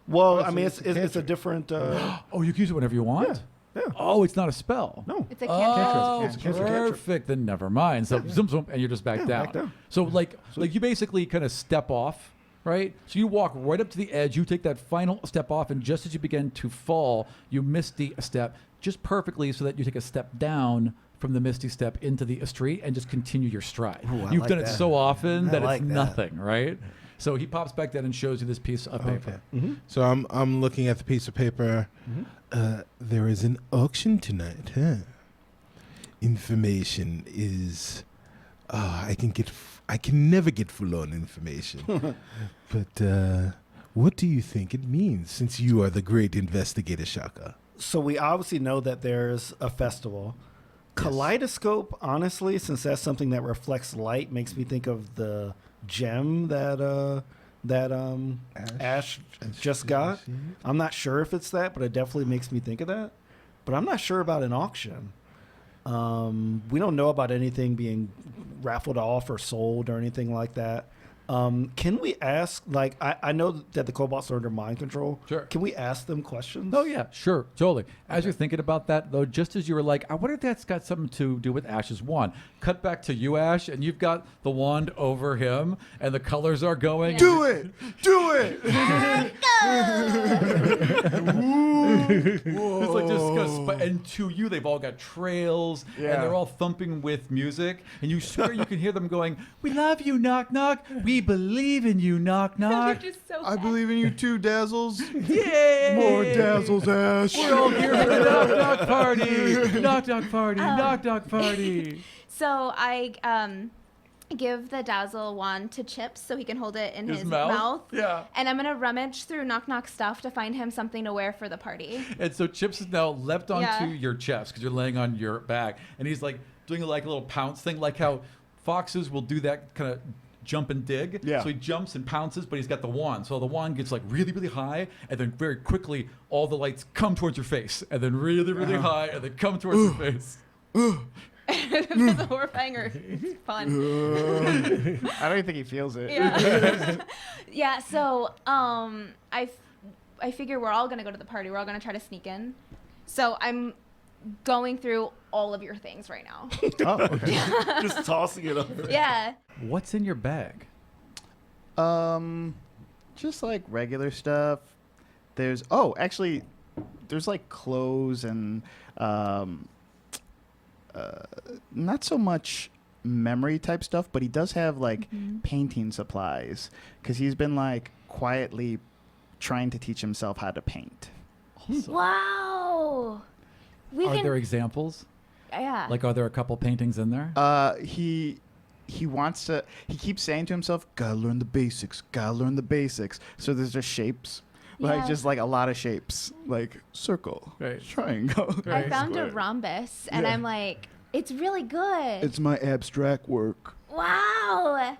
Well, Oh, I so mean, it's a it's a cantrip. different. Oh, you can use it whenever you want. Yeah. Oh, it's not a spell. No. It's a cantrip. Oh, It's a cantrip. perfect. Then never mind. So zoom, zoom, and you're just back down. back down. So like you basically kind of step off, right? So you walk right up to the edge. You take that final step off, and just as you begin to fall, you miss the step just perfectly, so that you take a step down from the misty step into the street and just continue your stride. Ooh, I You've like done it that. so often I that like it's that. nothing, right? So he pops back down and shows you this piece of paper. Okay. So I'm looking at the piece of paper. There is an auction tonight, huh? Information is. I can never get full on information. But what do you think it means, since you are the great investigator, Shaka? So we obviously know that there's a festival. Kaleidoscope, honestly, since that's something that reflects light, makes me think of the gem that Ash just got. I'm not sure if it's that, but it definitely makes me think of that. But I'm not sure about an auction. We don't know about anything being raffled off or sold or anything like that. Can we ask, like, I know that the kobolds are under mind control. Sure. Can we ask them questions? Oh yeah, sure, totally. As you're thinking about that, though, just as you were like, I wonder if that's got something to do with Ash's wand. Cut back to you, Ash, and you've got the wand over him, and the colors are going. Do it! Do it! It's like just and to you, they've all got trails, and Yeah. they're all thumping with music, and you swear you can hear them going, "We love you, knock knock. We believe in you, knock knock." They're just so I believe in you too, Dazzles. Yay! More Dazzles, Ash. We're all here for the knock knock party. Knock knock party. Knock knock party. So I give the dazzle wand to Chips so he can hold it in his mouth? Yeah. And I'm gonna rummage through Knock Knock stuff to find him something to wear for the party. And so Chips is now leapt onto Yeah. your chest because you're laying on your back, and he's like doing like a little pounce thing, like how foxes will do that kind of jump and dig. Yeah. So he jumps and pounces, but he's got the wand. So the wand gets like really, really high, and then very quickly all the lights come towards your face, and then really, really high, and then come towards your face. It's horrifying or it's fun. I don't even think he feels it. Yeah. Yeah. So I figure we're all gonna go to the party. We're all gonna try to sneak in. So I'm going through all of your things right now. Oh, okay. Just tossing it over. Yeah. What's in your bag? Just like regular stuff. There's actually there's like clothes and not so much memory type stuff, but he does have like painting supplies because he's been like quietly trying to teach himself how to paint. Wow. We Are can. there examples? Yeah. Like, are there a couple paintings in there? He wants to. He keeps saying to himself, "Gotta learn the basics. Gotta learn the basics." So there's just shapes, like Yeah. just like a lot of shapes, like circle, Right. triangle. I found a square. rhombus, and Yeah. I'm like, it's really good. It's my abstract work. Wow.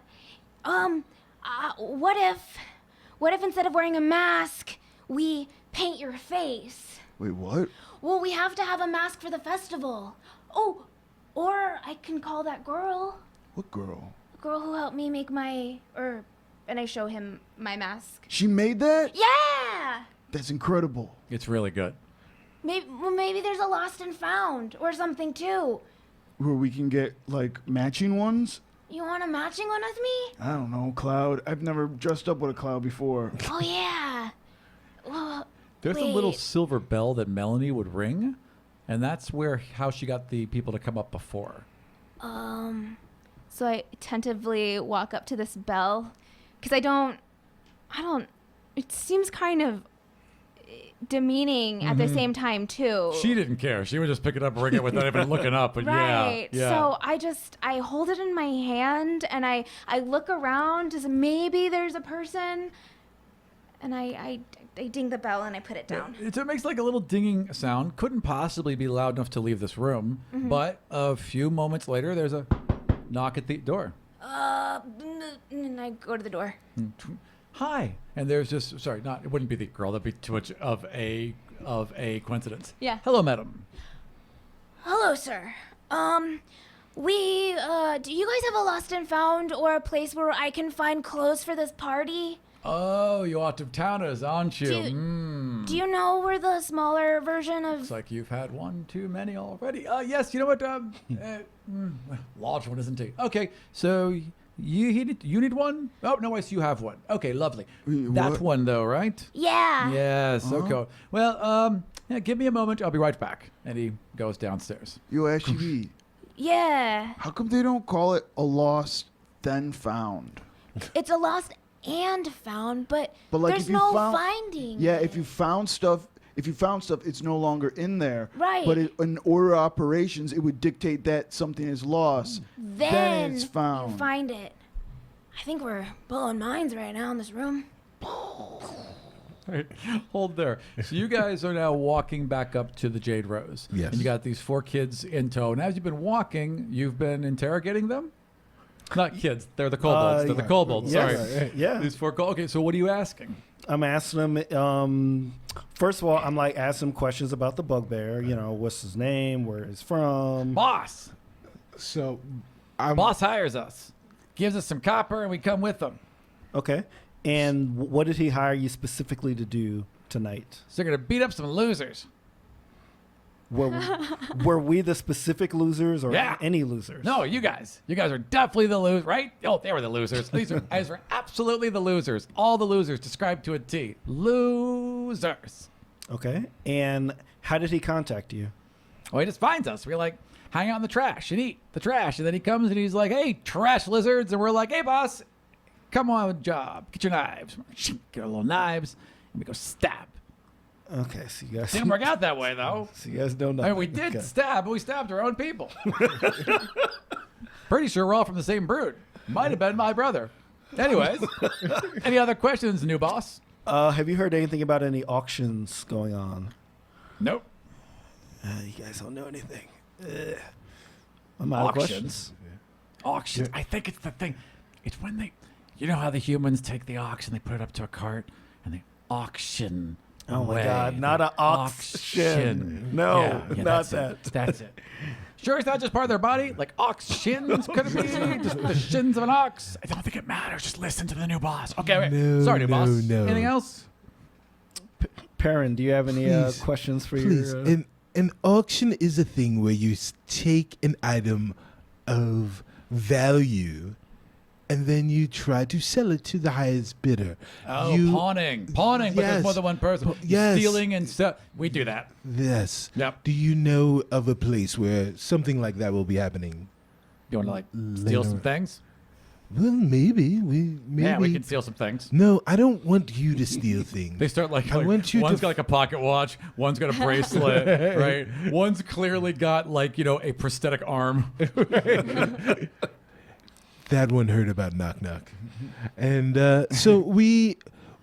What if instead of wearing a mask, we paint your face? Wait, what? Well, we have to have a mask for the festival. Oh, or I can call that girl. What girl? The girl who helped me make And I show him my mask. She made that? Yeah. That's incredible. It's really good. Maybe there's a lost and found or something too. Where we can get like matching ones. You want a matching one with me? I don't know, Cloud. I've never dressed up with a cloud before. Oh yeah. Well, There's a little wait. silver bell that Melanie would ring, and that's how she got the people to come up before. So I tentatively walk up to this bell because I don't, it seems kind of demeaning at the same time too. She didn't care. She would just pick it up and ring it without even looking up. But Right. yeah. So I hold it in my hand and I look around to see maybe there's a person, and I ding the bell and I put it down. It makes like a little dinging sound. Couldn't possibly be loud enough to leave this room. But a few moments later, there's a knock at the door. And I go to the door. Hi. And there's just it wouldn't be the girl. That'd be too much of a coincidence. Yeah. Hello, madam. Hello, sir. Do you guys have a lost and found or a place where I can find clothes for this party? Oh, you out of towners, aren't you? Do you know where the smaller version of... Looks like you've had one too many already. Yes, you know what? Large one, isn't he? Okay, so you need one? Oh, no, I see you have one. Okay, lovely. That what? one, though, right? Yeah. Yes, okay. Well, yeah, give me a moment. I'll be right back. And he goes downstairs. Yo, Ashley, Yeah. how come they don't call it a lost then found? It's a lost and found, but like there's if you no found, finding. Yeah, if you found stuff, it's no longer in there. Right. But in order of operations, it would dictate that something is lost. Then it's found. you find it. I think we're blowing minds right now in this room. Right. Hold there. So you guys are now walking back up to the Jade Rose. Yes. And you got these 4 kids in tow. And as you've been walking, you've been interrogating them? Not kids. They're the kobolds. They're the kobolds. yes. Sorry. Yeah. These 4 Okay, so what are you asking? I'm asking him. First of all, I'm like asking him questions about the bugbear. You know, what's his name, where he's from. Boss. So, Boss hires us. Gives us some copper and we come with them. Okay. And what did he hire you specifically to do tonight? So they're going to beat up some losers. Were we the specific losers or Yeah. any losers? No, you guys. You guys are definitely the losers, right? Oh, they were the losers. These guys are absolutely the losers. All the losers described to a T. Losers. Okay. And how did he contact you? Well, he just finds us. We like hang out in the trash and eat the trash. And then he comes and he's like, hey, trash lizards. And we're like, hey, boss, come on with a job. Get your knives. Get our little knives. And we go stab. Okay. So you guys Didn't work out that way, though. So you guys don't know. I mean, we did stab, but we stabbed our own people. Pretty sure we're all from the same brood. Might have been my brother. Anyways, any other questions, new boss? Have you heard anything about any auctions going on? Nope. You guys don't know anything. I'm out of questions. Auctions. I think it's the thing. It's when you know how the humans take the ox and they put it up to a cart and they auction. Oh my away. God! Not They an auction. No, Yeah, not that's that. It. That's it. Sure, it's not just part of their body. Like ox shins, could it be? Just the shins of an ox. I don't think it matters. Just listen to the new boss. Okay, wait. No, Sorry, new boss. no. Anything else? Perrin, do you have any Please, questions for Please, your? an auction is a thing where you take an item of value and then you try to sell it to the highest bidder. Oh, pawning, but there's Yes. more than one person. Yes. Stealing and stuff. We do that. Yes. Yep. Do you know of a place where something like that will be happening? You want to like steal Later. some things? Well, maybe. Maybe. Yeah, we can steal some things. No, I don't want you to steal things. They start like, I want you one's to got like a pocket watch, one's got a bracelet, right? One's clearly got like, a prosthetic arm. That one heard about Knock Knock. And so we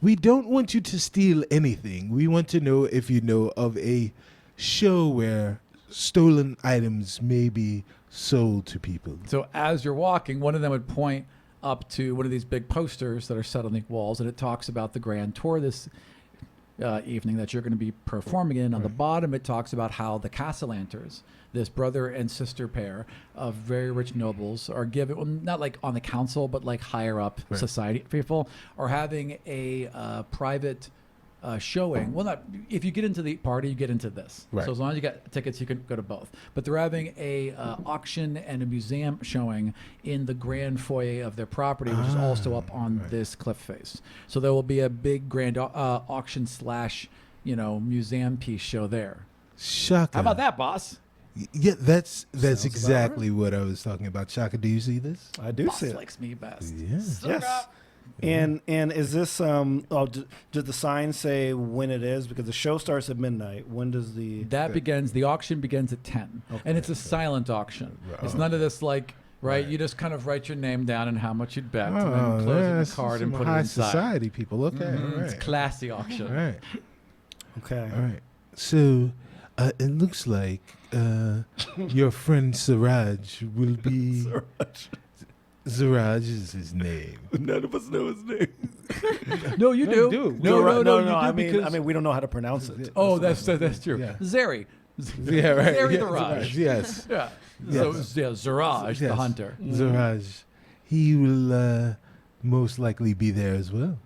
don't want you to steal anything. We want to know if you know of a show where stolen items may be sold to people. So as you're walking, one of them would point up to one of these big posters that are set on the walls, and it talks about the grand tour this evening that you're going to be performing in. On the bottom, it talks about how the Castellanters, this brother and sister pair of very rich nobles, are given, well, not like on the council, but like higher up society people, are having a private showing. Well, not if you get into the party, you get into this. Right. So as long as you got tickets, you can go to both. But they're having a auction and a museum showing in the grand foyer of their property, which is also up on this cliff face. So there will be a big grand auction / museum piece show there. Shaka. How about that, boss? Yeah, that's Sounds exactly what I was talking about. Shaka, do you see this? I do Boss see it. likes me best. Yeah. Yes. And is this did the sign say when it is? Because the show starts at midnight. When does the The auction begins at 10. And it's a silent auction. It's none of this right? You just kind of write your name down and how much you'd bet, and then close in the card and some put it high inside. society people. Okay, all right. It's classy auction. All right. Okay. All right. So it looks like your friend Siraj will be. Siraj is his name. None of us know his name. No, you do. No, you do I mean, because we don't know how to pronounce it. that's true. Yeah. Zeri. Yeah, right. Zeri Yeah, the Raj. Yes. Yeah. Yes. So Ziraj, the Yes. hunter. Siraj. He will most likely be there as well.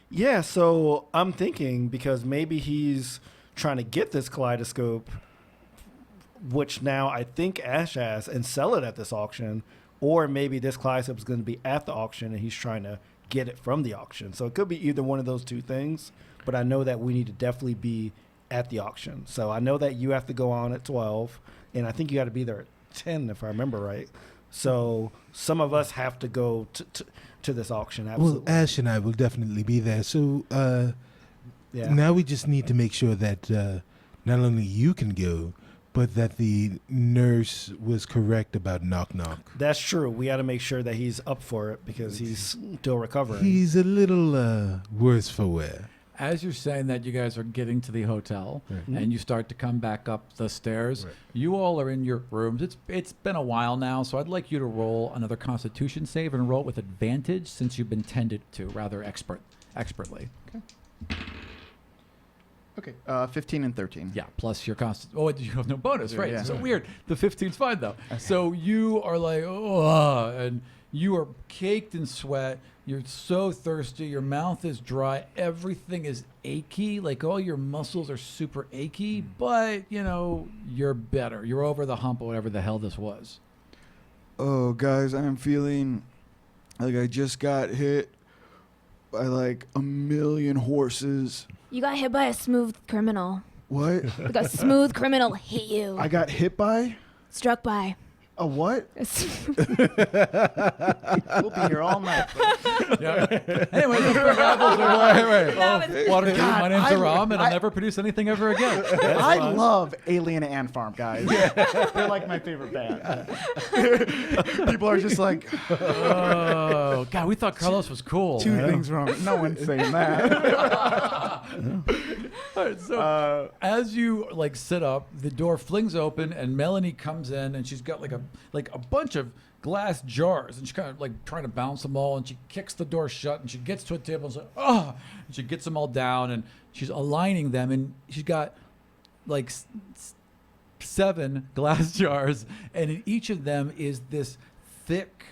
Yeah, so I'm thinking because maybe he's trying to get this kaleidoscope, which now I think Ash has, and sell it at this auction. Or maybe this kaleidoscope is going to be at the auction and he's trying to get it from the auction. So it could be either one of those two things. But I know that we need to definitely be at the auction. So I know that you have to go on at 12. And I think you got to be there at 10 if I remember right. So some of us have to go to this auction. Absolutely. Well, Ash and I will definitely be there. So Yeah. now we just need to make sure that not only you can go, but that the nurse was correct about knock knock. That's true. We got to make sure that he's up for it because he's still recovering. He's a little worse for wear. As you're saying that, you guys are getting to the hotel, and you start to come back up the stairs. Right. You all are in your rooms. It's been a while now, so I'd like you to roll another Constitution save and roll it with advantage since you've been tended to rather expertly. Okay, 15 and 13. Yeah, plus your Oh, you have no bonus, right? Yeah. So weird. The 15's fine though. So you are like, oh, and you are caked in sweat. You're so thirsty. Your mouth is dry. Everything is achy. Like all your muscles are super achy. But you're better. You're over the hump of whatever the hell this was. Oh, guys, I am feeling like I just got hit by like a million horses. You got hit by a smooth criminal. What? Like a smooth criminal hit you. I got hit by Struck by. a what? We'll be here all night. Yeah. Anyway, those parables are Waterdeep. My name's I- Aram, and I'll I- never produce anything ever again. I love Alien Ant Farm, guys. They're like my favorite band. People are just like, Oh, God, we thought Carlos was cool. two things wrong. No one's saying that. All right, so as you sit up, the door flings open and Melanie comes in and she's got like a bunch of glass jars and she's kind of trying to bounce them all and she kicks the door shut and she gets to a table and says, and she gets them all down and she's aligning them and she's got 7 glass jars and in each of them is this thick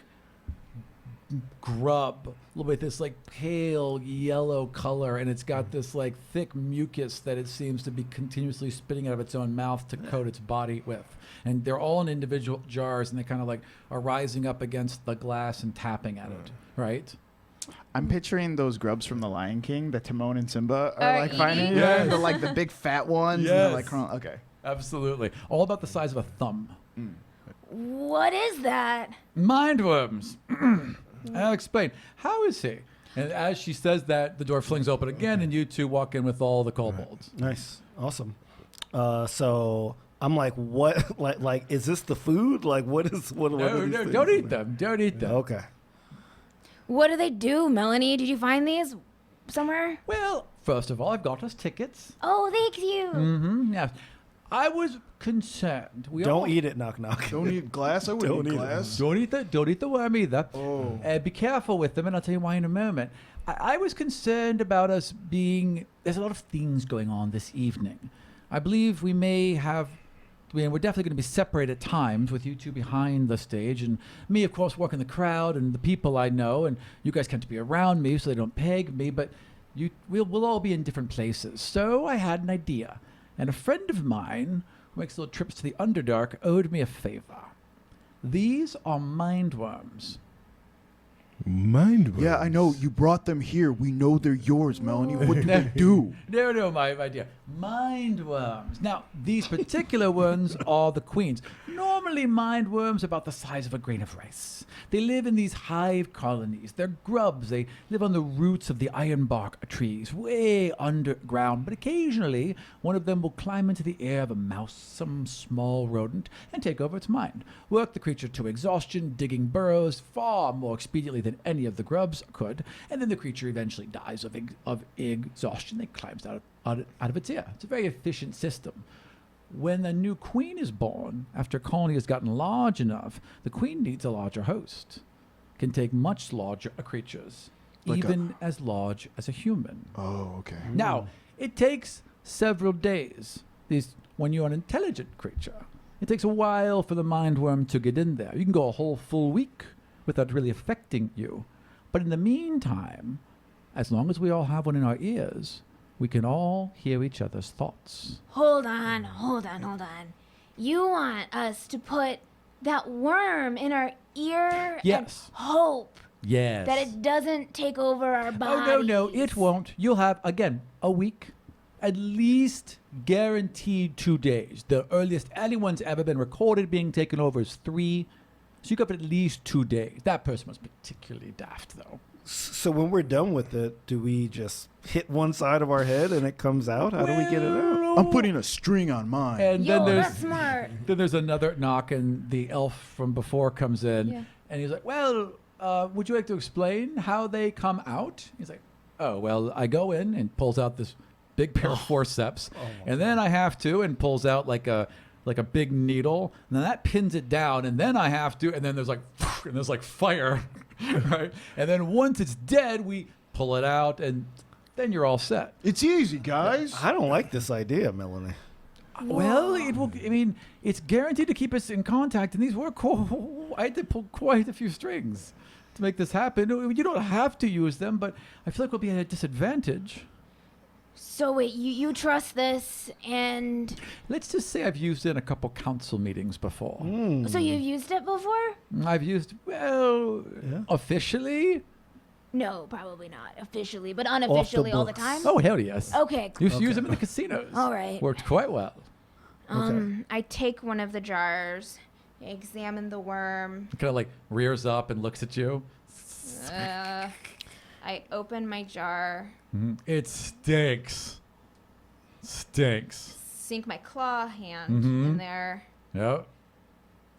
grub, a little bit this pale yellow color, and it's got this thick mucus that it seems to be continuously spitting out of its own mouth to coat its body with. And they're all in individual jars, and they kind of are rising up against the glass and tapping at it, right? I'm picturing those grubs from The Lion King that Timon and Simba are Are finding. eating? Yeah, the big fat ones. Yes. And they're okay. Absolutely. All about the size of a thumb. What is that? Mindworms. I'll explain. How is he? And as she says that, the door flings open again, and you two walk in with all the kobolds. Nice. Awesome. So I'm like, what? Like, is this the food? Like, what are these No, things? don't eat them. Don't eat them. Okay. What do they do, Melanie? Did you find these somewhere? Well, first of all, I've got us tickets. Oh, thank you. Mm-hmm. Yeah. I was concerned. Don't eat it, knock knock. Don't eat glass. I wouldn't Don't eat eat glass. Don't eat the worm either. Oh. Be careful with them, and I'll tell you why in a moment. I was concerned about us being. There's a lot of things going on this evening. I believe we may have. We're definitely going to be separated at times with you two behind the stage, and me, of course, working the crowd and the people I know, and you guys can't be around me so they don't peg me. But we'll all be in different places. So I had an idea. And a friend of mine who makes little trips to the Underdark owed me a favor. These are mindworms. Mindworms. Yeah, I know. You brought them here. We know they're yours, Melanie. What do they do? No, my dear. Mindworms. Now, these particular ones are the queens. Normally, mindworms are about the size of a grain of rice. They live in these hive colonies. They're grubs. They live on the roots of the ironbark trees, way underground. But occasionally, one of them will climb into the ear of a mouse, some small rodent, and take over its mind. Work the creature to exhaustion, digging burrows far more expediently than any of the grubs could, and then the creature eventually dies of exhaustion. It climbs out of its ear. It's a very efficient system. When a new queen is born, after a colony has gotten large enough, the queen needs a larger host. Can take much larger creatures, Like even as large as a human. Oh, okay. Now, it takes several days. When you're an intelligent creature, it takes a while for the mindworm to get in there. You can go a whole full week without really affecting you. But in the meantime, as long as we all have one in our ears, we can all hear each other's thoughts. Hold on. You want us to put that worm in our ear Yes. and hope Yes. that it doesn't take over our bodies? Oh, no, it won't. You'll have, again, a week. At least guaranteed 2 days. The earliest anyone's ever been recorded being taken over is 3. So you got at least 2 days. That person was particularly daft, though. So when we're done with it, do we just hit one side of our head and it comes out? How do we get it out? I'm putting a string on mine. And Yo, then that's smart. there's another knock, and the elf from before comes in, Yeah. and he's like, "Well, would you like to explain how they come out?" He's like, "Oh, well, I go in and pulls out this big pair of forceps, and then I have to, and pulls out like a big needle, and then that pins it down, and then I have to, and then there's like fire, right? And then once it's dead, we pull it out, and then you're all set." It's easy, guys. I don't like this idea, Melanie. Well, it will. I mean, it's guaranteed to keep us in contact, and these were I had to pull quite a few strings to make this happen. You don't have to use them, but I feel like we'll be at a disadvantage. So wait, you trust this, and Let's just say I've used it in a couple council meetings before. so you've used it before? I've used, well, Yeah. officially. No, probably not officially, but unofficially all the books. time. Oh, hell yes. Okay. Used to use them in the casinos. All right. Worked quite well. I take one of the jars, examine the worm. Kind of like rears up and looks at you. I open my jar, It stinks. Stinks. sink my claw hand Mhm. in there. Yep.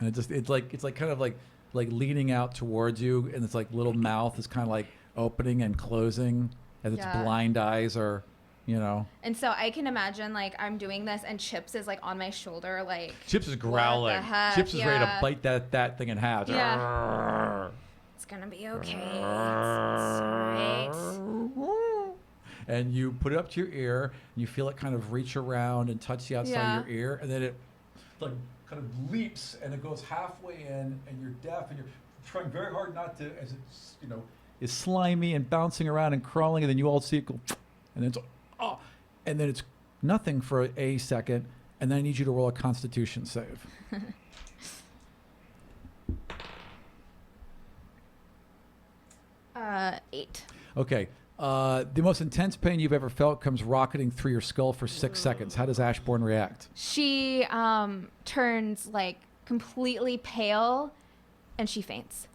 And it's like kind of like leaning out towards you, and it's like little mouth is kind of like opening and closing, and its Yeah. blind eyes are, And so I can imagine like I'm doing this and Chips is like on my shoulder, like Chips is growling. heck? Chips is ready to Yeah. bite that thing in half. Yeah. it's gonna be okay. It's alright. And you put it up to your ear, and you feel it kind of reach around and touch the outside Yeah. of your ear, and then it like kind of leaps, and it goes halfway in, and you're deaf, and you're trying very hard not to, as it's is slimy and bouncing around and crawling, and then you all see it go, and then it's and then it's nothing for a second, and then I need you to roll a Constitution save. 8. Okay. The most intense pain you've ever felt comes rocketing through your skull for 6 seconds. How does Ashbourne react? She turns like completely pale and she faints.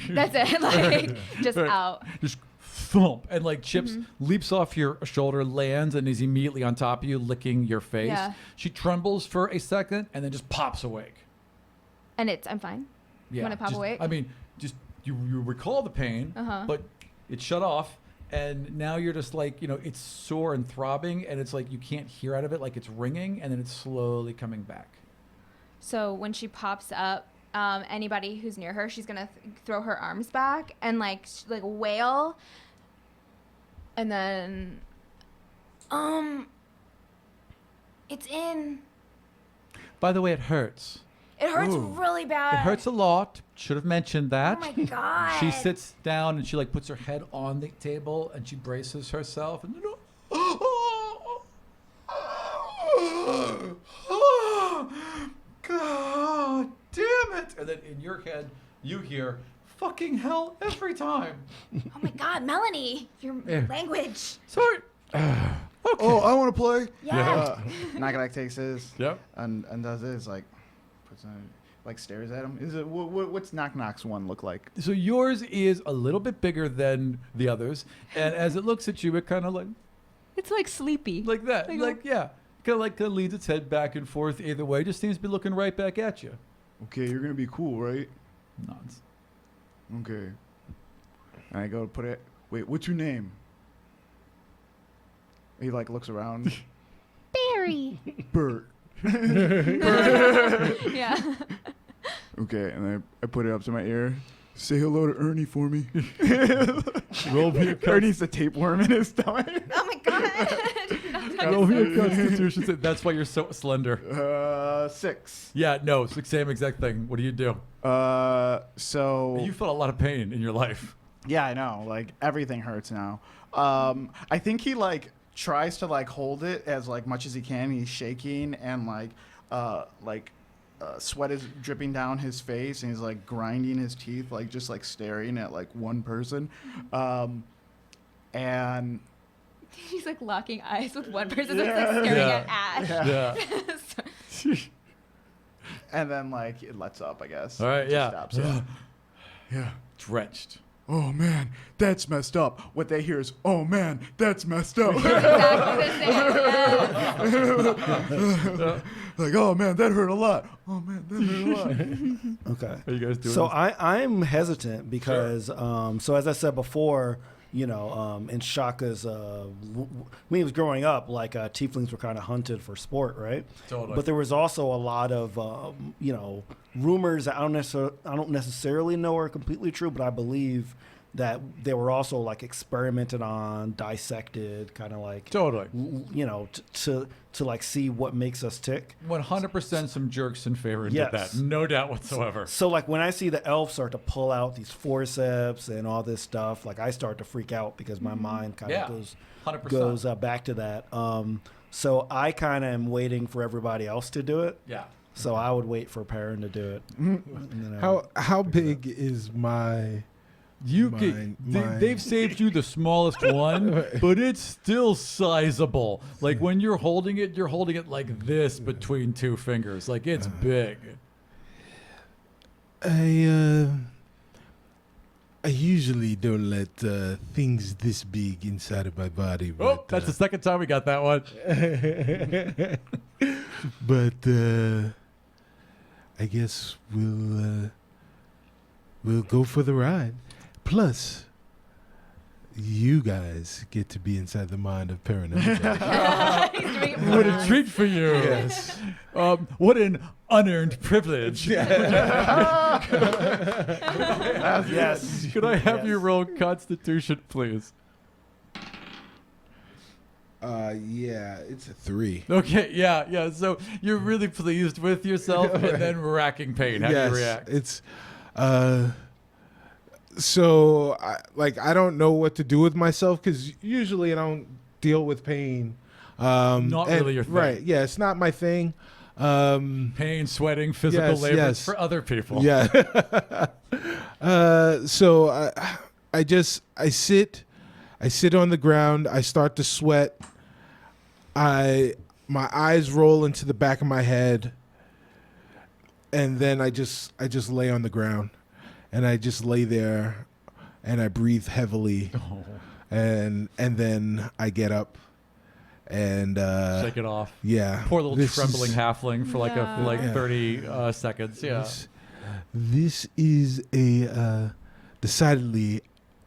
That's it. Like just Right. out. Just thump, and like Chips leaps off your shoulder, lands, and is immediately on top of you, licking your face. Yeah. She trembles for a second and then just pops awake. And I'm fine. When I pop just- awake? I mean, just you recall the pain, but it shut off, and now you're just like, it's sore and throbbing, and it's like you can't hear out of it, like it's ringing, and then it's slowly coming back. So when she pops up, anybody who's near her, she's gonna throw her arms back and like wail, and then It's in. By the way, it hurts. It hurts really bad. It hurts a lot. Should have mentioned that. Oh my god. She sits down and she like puts her head on the table and she braces herself and God damn it! And then in your head you hear fucking hell every time. Oh my god, Melanie, your language. Sorry. Okay. Oh, I want to play. Yeah. Knock takes his. Yep. And does his like, puts on, like stares at him. Is it what's Knock's one look like? So yours is a little bit bigger than the others, and as it looks at you, it kind of It's like sleepy. like that, Like, like yeah, kind of leads its head back and forth either way. Just seems to be looking right back at you. Okay, you're gonna be cool, right? Nods. Okay. And I go to put it. Wait, what's your name? He like looks around. Barry. Bert. Yeah. Okay, and I put it up to my ear. Say hello to Ernie for me. Roll me a Ernie's a tapeworm in his stomach. Oh my god. roll me a Constitution. That's why you're so slender. 6. Yeah, no, it's the same exact thing. What do you do? So You felt a lot of pain in your life. yeah, I know. Like everything hurts now. I think he like tries to like hold it as like much as he can. He's shaking and sweat is dripping down his face, and he's like grinding his teeth, like just like staring at like one person. And He's like locking eyes with one person that's like staring at Ash. Yeah. and then like it lets up, I guess. All right, It just yeah. stops, yeah. Yeah. Drenched. Oh man, that's messed up. What they hear is, oh man, that's messed up. Exactly the same. Yeah. Like, oh man, that hurt a lot. Oh man, that hurt a lot. Okay. How you guys doing? So I'm hesitant because so as I said before, you know, in Shaka's when he was growing up, like tieflings were kind of hunted for sport, right? Totally. But there was also a lot of you know, rumors that I don't necessarily know are completely true, but I believe that they were also like experimented on, dissected, kind of like Totally. you know, to like see what makes us tick. 100% some jerks in favor did Yes. that. No doubt whatsoever. So like when I see the elves start to pull out these forceps and all this stuff, like I start to freak out because my mind kind Yeah. of 100%. goes back to that. So I kind of am waiting for everybody else to do it. Yeah. So I would wait for Perrin to do it. And then I would How pick it big is my? You Mine- mine. they've saved you the smallest one, but it's still sizable. Like when you're holding it like this between two fingers. Like it's big. I usually don't let things this big inside of my body. Oh, But, that's the second time we got that one. but I guess we'll go for the ride. Plus, you guys get to be inside the mind of Perrin. He's doing it for What us. a treat for you. Yes. What an unearned privilege. Yes. Could I have Yes. you roll Constitution, please? Yeah, it's a 3. Okay, yeah. So you're really pleased with yourself, and then racking pain. How do you react? It's so I don't know what to do with myself because usually I don't deal with pain. Not really your thing. Right? Yeah, it's not my thing. Pain, sweating, physical Yes, labor yes. for other people. Yeah. So I sit on the ground. I start to sweat. My eyes roll into the back of my head, and then I just lay on the ground, and I just lay there, and I breathe heavily, and then I get up, and Shake it off. yeah, Poor little this trembling is- halfling for like Yeah. 30 seconds. Yeah. This is a decidedly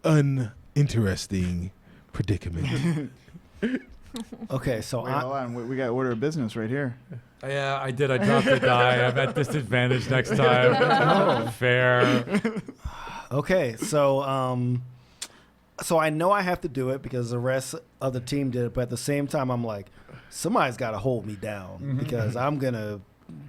uninteresting predicament. Okay, so Wait, hold on. We got order of business right here. Yeah, I did. I dropped the die. I'm at disadvantage next time. Fair. okay, so so I know I have to do it because the rest of the team did it, but at the same time I'm like, somebody's got to hold me down because I'm gonna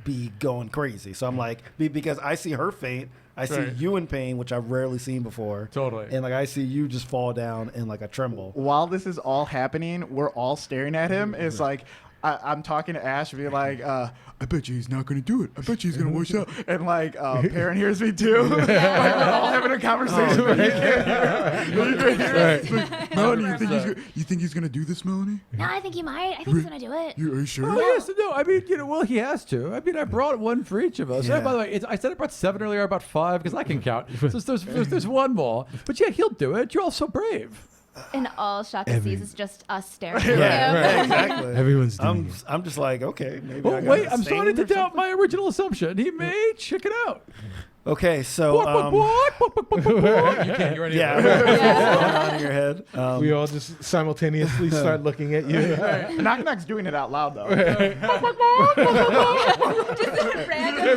be going crazy. So I'm like, because I see her faint, I see you in pain, which I've rarely seen before. Totally. And like I see you just fall down in like a tremble. While this is all happening, we're all staring at him. It's like I'm talking to Ash, and be like, I bet you he's not going to do it. I bet you he's going to wash out. and like Perrin hears me too. Like, we're all having a conversation. But he can't hear it. Like, Melanie, you think he's going to do this, Melanie? No, I think he might. I think he's gonna do it. Are you sure? Oh, yes, no. I mean, well, he has to. I mean, I brought one for each of us. Yeah. And by the way, I said I brought 7 earlier. I brought 5 because I can count. So there's one more. But yeah, he'll do it. You're all so brave. And all Shaka sees is just us staring Yeah, at him. right, exactly. Everyone's doing I'm just like, okay, maybe. Oh, I got wait, a I'm starting to stain or doubt something. my original assumption. He may check it out. Okay, so You can't hear any yeah, of it. what's going on in your head? We all just simultaneously start looking at you. Knock Knock's doing it out loud though.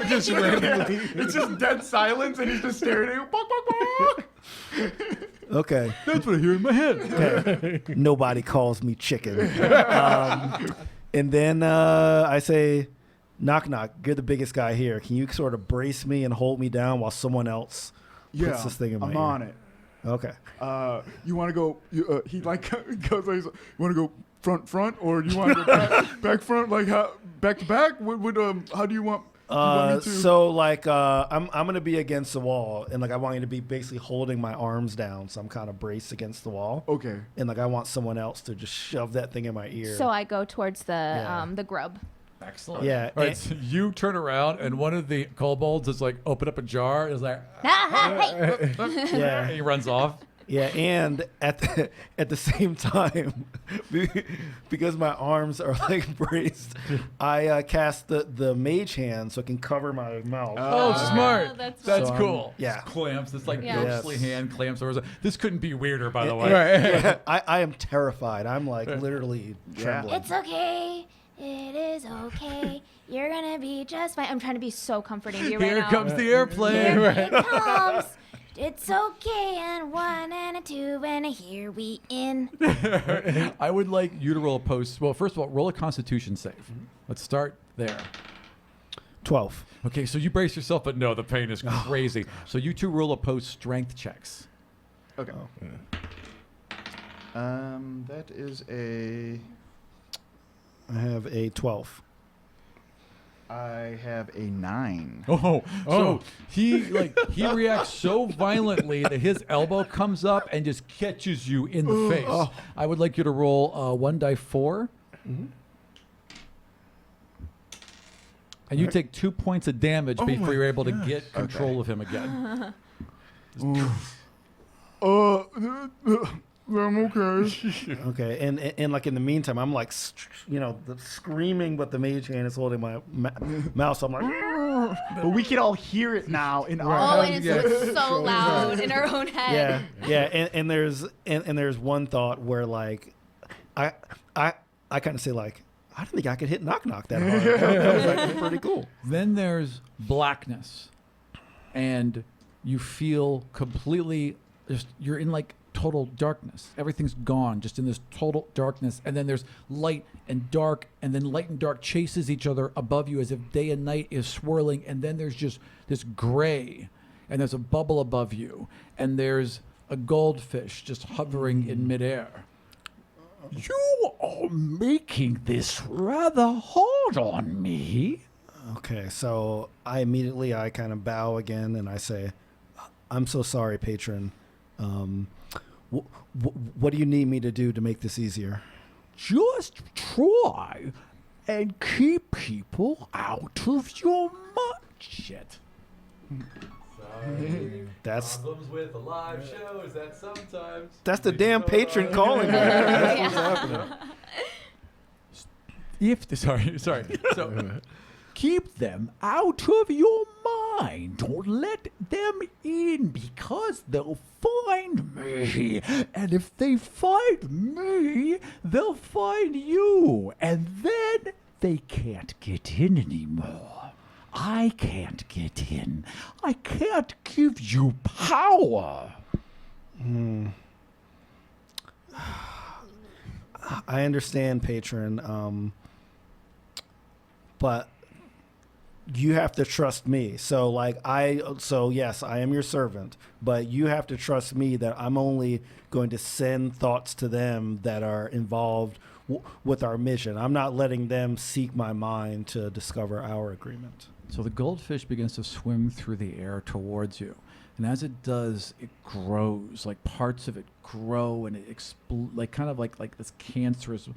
Just randomly. It's just dead silence, and he's just staring at you. Okay. That's what I hear in my head. Okay. Nobody calls me chicken. And then I say, knock, knock. You're the biggest guy here. Can you sort of brace me and hold me down while someone else puts this thing in my I'm ear? on it. Okay. You want to go? He like goes. You want to go front, or do you want to go back front? Like how back to back? How do you want? So like I'm gonna be against the wall, and like I want you to be basically holding my arms down, so I'm kind of braced against the wall. Okay. And like I want someone else to just shove that thing in my ear. So I go towards Yeah. the grub. Excellent. Yeah, All right, and- so you turn around, and one of the kobolds is like, open up a jar. Is like, yeah. he runs off. Yeah, and at the same time, because my arms are like braced, I cast the mage hand so it can cover my mouth. Oh, smart. That's That's So, cool. yeah. Clamps. This like Yeah. ghostly hand clamps over. This couldn't be weirder, by the way. Yeah, I am terrified. I'm like literally trembling. It's okay. It is okay. You're gonna be just fine. I'm trying to be so comforting to you right Here now. comes the airplane. Here it comes. It's okay, and 1 and a 2 and a here we in. I would like you to roll a post. Well, first of all, roll a Constitution save. Let's start there. 12. Okay, so you brace yourself, but no, the pain is crazy. So you two roll opposed strength checks. Okay. That is a. I have a 12. I have a 9. So he reacts so violently that his elbow comes up and just catches you in the face. I would like you to roll 1 die 4. And you take 2 points of damage before you're able to get control of him again. I'm okay. Okay, and like in the meantime, I'm like, screaming, but the mage hand is holding my mouth. So I'm like, But we can all hear it now in Oh, our and it's so loud in our own head. yeah. And there's one thought where like, I kind of say like, I didn't think I could hit knock knock that hard. That was actually pretty cool. Then there's blackness, and you feel completely you're in like total darkness. Everything's gone, just in this total darkness. And then there's light and dark, and then light and dark chases each other above you as if day and night is swirling. And then there's just this gray, and there's a bubble above you, and there's a goldfish just hovering in midair. You are making this rather hard on me. Okay, so I kind of bow again and I say, I'm so sorry, patron. What do you need me to do to make this easier? Just try and keep people out of your shit. That's Problems with a live show is that sometimes the damn patron calling me. That's what's happening. Sorry. So keep them out of your mind. Don't let them in because they'll find me. And if they find me, they'll find you. And then they can't get in anymore. I can't get in. I can't give you power. I understand, patron, but you have to trust me. So yes, I am your servant, but you have to trust me that I'm only going to send thoughts to them that are involved with our mission. I'm not letting them seek my mind to discover our agreement. So the goldfish begins to swim through the air towards you. And as it does, it grows. Like parts of it grow and it kind of like this cancerous,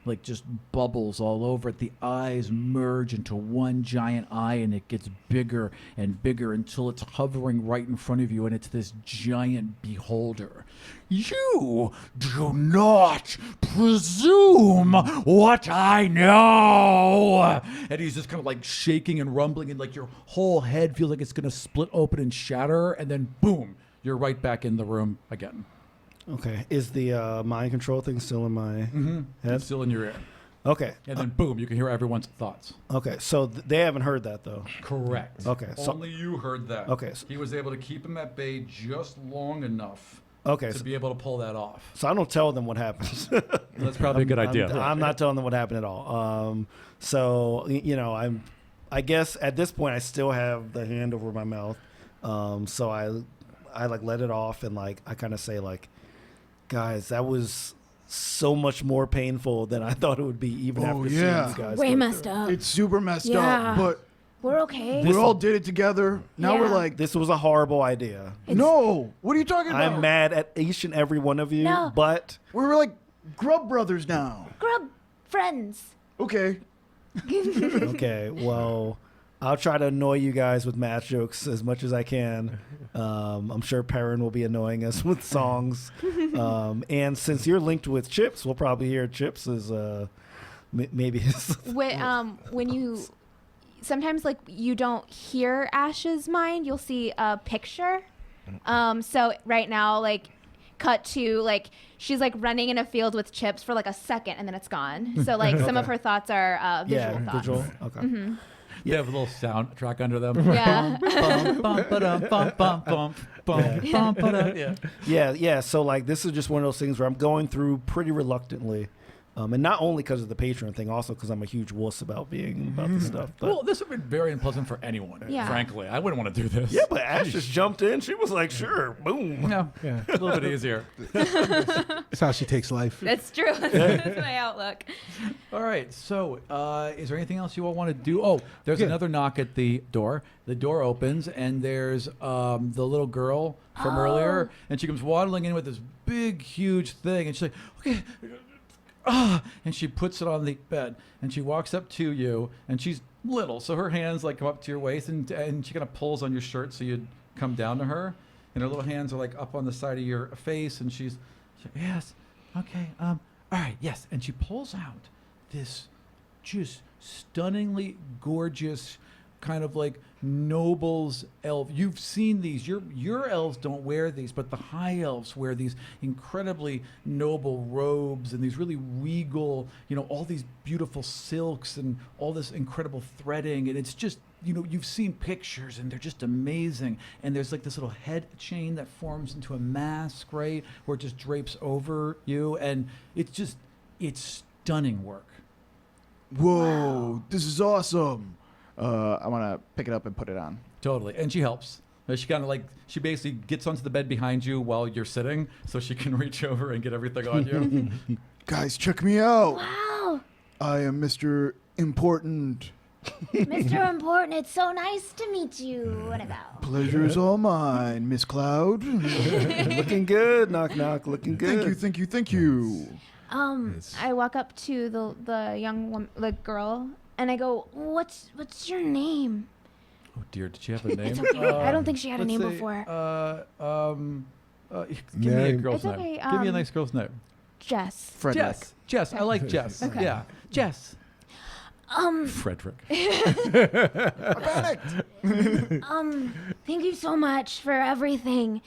like just bubbles all over it. The eyes merge into one giant eye, and it gets bigger and bigger until it's hovering right in front of you, and it's this giant beholder. You do not presume what I know. And he's just kind of like shaking and rumbling, and like your whole head feels like it's going to split open and shatter, and then boom, you're right back in the room again. Okay. Is the mind control thing still in my head? It's still in your ear. Okay. And then boom, you can hear everyone's thoughts. Okay. So they haven't heard that though. Correct. Okay. So, Only you heard that. Okay. He was able to keep him at bay just long enough okay. to be able to pull that off. So I don't tell them what happens. That's probably a good idea. I'm not telling them what happened at all. So I guess at this point I still have the hand over my mouth. So I like let it off and like I kind of say like, guys, that was so much more painful than I thought it would be, even after seeing you guys. Way go messed through it. up. It's super messed Yeah. up, but We're okay. we all did it together. Now we're Yeah. like, This was a horrible idea. no, what are you talking about? I'm mad at each and every one of you, No. but We're like Grub Brothers now. Grub friends. Okay. okay, well, I'll try to annoy you guys with math jokes as much as I can. I'm sure Perrin will be annoying us with songs. And since you're linked with Chips, we'll probably hear Chips as maybe his... When you sometimes like you don't hear Ash's mind, you'll see a picture. So right now, like, cut to like she's like running in a field with Chips for like a second, and then it's gone. So like some of her thoughts are visual thoughts. visual. Okay. Mm-hmm. They have a little soundtrack under them. Yeah. Yeah. So like this is just one of those things where I'm going through pretty reluctantly. And not only because of the Patreon thing, also because I'm a huge wuss about being about this stuff. But Well, this would be very unpleasant for anyone, Yeah. frankly. I wouldn't want to do this. yeah, but Ash just jumped in. She was like, sure, boom. No, Yeah. a little bit easier. That's how she takes life. That's true. That's my outlook. All right, so is there anything else you all want to do? Oh, there's another knock at the door. The door opens, and there's the little girl from earlier, and she comes waddling in with this big, huge thing, and she's like, okay, and she puts it on the bed, and she walks up to you, and she's little, so her hands like come up to your waist, and she kind of pulls on your shirt so you'd come down to her, and her little hands are like up on the side of your face, and she's like, yes, okay, all right, yes, and she pulls out this just stunningly gorgeous kind of like noble's elf. You've seen these. Your elves don't wear these, but the high elves wear these incredibly noble robes and these really regal, all these beautiful silks and all this incredible threading. And it's just, you've seen pictures and they're just amazing. And there's like this little head chain that forms into a mask, right? Where it just drapes over you. And it's stunning work. Whoa, this is awesome. I want to pick it up and put it on. Totally. And she helps. She kind of she basically gets onto the bed behind you while you're sitting so she can reach over and get everything on you. Guys, check me out. Wow. I am Mr. Important. Mr. Important, it's so nice to meet you. What about? Pleasure is all mine, Miss Cloud. Looking good, knock knock. Looking good. Thank you. I walk up to the young woman, the girl, and I go, What's your name? Oh, dear. Did she have a name? It's okay. I don't think she had a let's name say, before. Give me a girl's It's name. okay, Give me a nice girl's name. Jess. Frederick. Jess. I like Jess. Okay. Yeah. Jess. Frederick. Thank you so much for everything.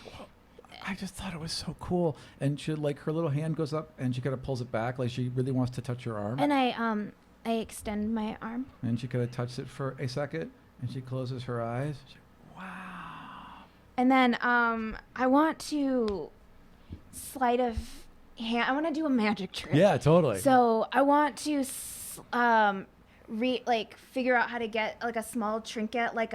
I just thought it was so cool. And she her little hand goes up and she kind of pulls it back like she really wants to touch your arm. And I extend my arm. And she kind of touches it for a second and she closes her eyes. She's like, wow. And then I want to sleight of hand. I want to do a magic trick. Yeah, totally. So I want to figure out how to get like a small trinket, like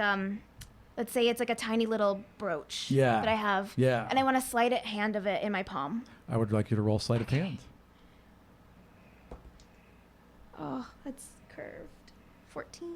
let's say it's like a tiny little brooch that I have. Yeah. And I want to sleight of hand of it in my palm. I would like you to roll sleight of hand. Oh, that's curved. 14.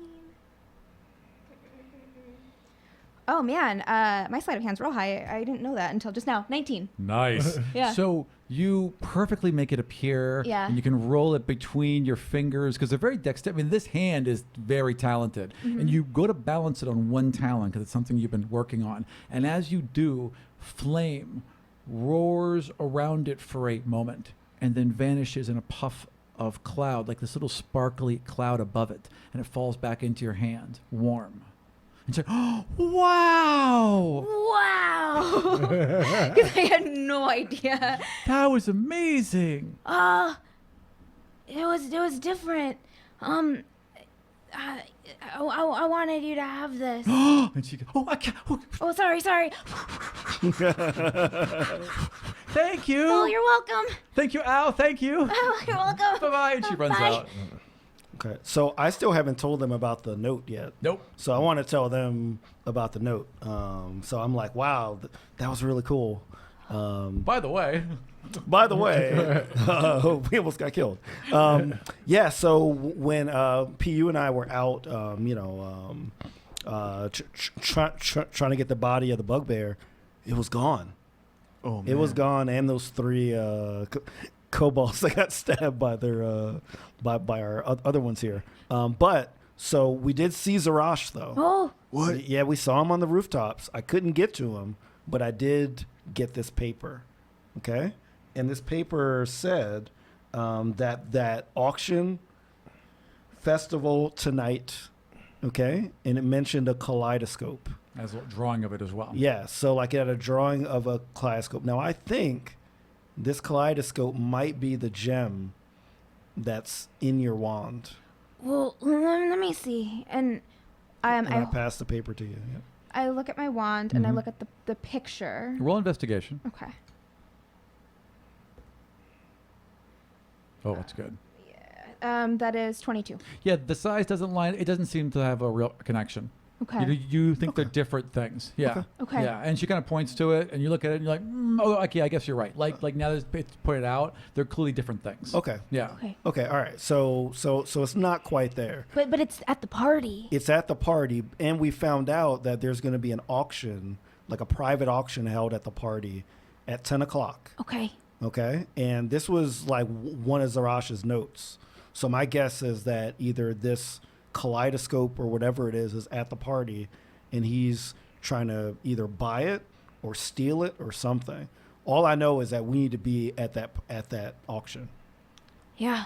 Oh man, my sleight of hand's real high. I didn't know that until just now. 19. Nice. Yeah. So you perfectly make it appear, Yeah. and you can roll it between your fingers because they're very dexterous. I mean, this hand is very talented, and you go to balance it on one talent because it's something you've been working on. And as you do, flame roars around it for a moment, and then vanishes in a puff of cloud, like this little sparkly cloud above it, and it falls back into your hand, warm. And she's like, oh, wow! Wow! Because I had no idea. That was amazing. It was different. I wanted you to have this. And she goes, oh, I can't. Oh, sorry. Thank you. Oh, you're welcome. Thank you, Al. Thank you. Oh, you're welcome. Bye-bye. And she runs Bye. out. Okay, so I still haven't told them about the note yet. Nope. So I want to tell them about the note. So I'm like, wow, that was really cool. By the way. By the way, we almost got killed. Yeah, so when PU and I were out, trying to get the body of the bugbear, it was gone. Oh, man. It was gone, and those 3 kobolds that got stabbed by their by our other ones here. But so we did see Zarash though. Oh, What? Yeah, we saw him on the rooftops. I couldn't get to him, but I did get this paper. Okay, and this paper said that auction festival tonight. Okay, and it mentioned a kaleidoscope. As a drawing of it as well. Yeah, so like it had a drawing of a kaleidoscope. Now I think this kaleidoscope might be the gem that's in your wand. Well, let me see. And And I I passed the paper to you. Yeah. I look at my wand and I look at the picture. Roll investigation. Okay. Oh, that's good. That is 22. Yeah, the size doesn't line. It doesn't seem to have a real connection. Okay. You think they're different things. Yeah. Okay. Yeah, and she kind of points to it, and you look at it, and you're like, oh, okay, I guess you're right. Like now that it's pointed out, they're clearly different things. Okay. Yeah. Okay. Okay. All right. So it's not quite there. but it's at the party. It's at the party, and we found out that there's going to be an auction, like a private auction held at the party at 10 o'clock. Okay. Okay. And this was like one of Zarash's notes. So my guess is that either this kaleidoscope or whatever it is at the party, and he's trying to either buy it or steal it or something. All I know is that we need to be at that auction. Yeah.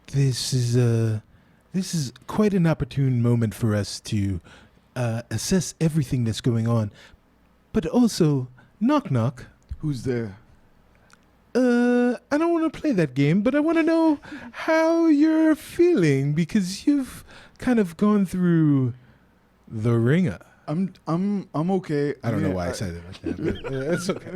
This is quite an opportune moment for us to assess everything that's going on, but also knock knock. Who's there? I don't want to play that game, but I want to know how you're feeling because you've kind of gone through the ringer. I'm okay. I don't know mean, why I said it like that, but it's okay.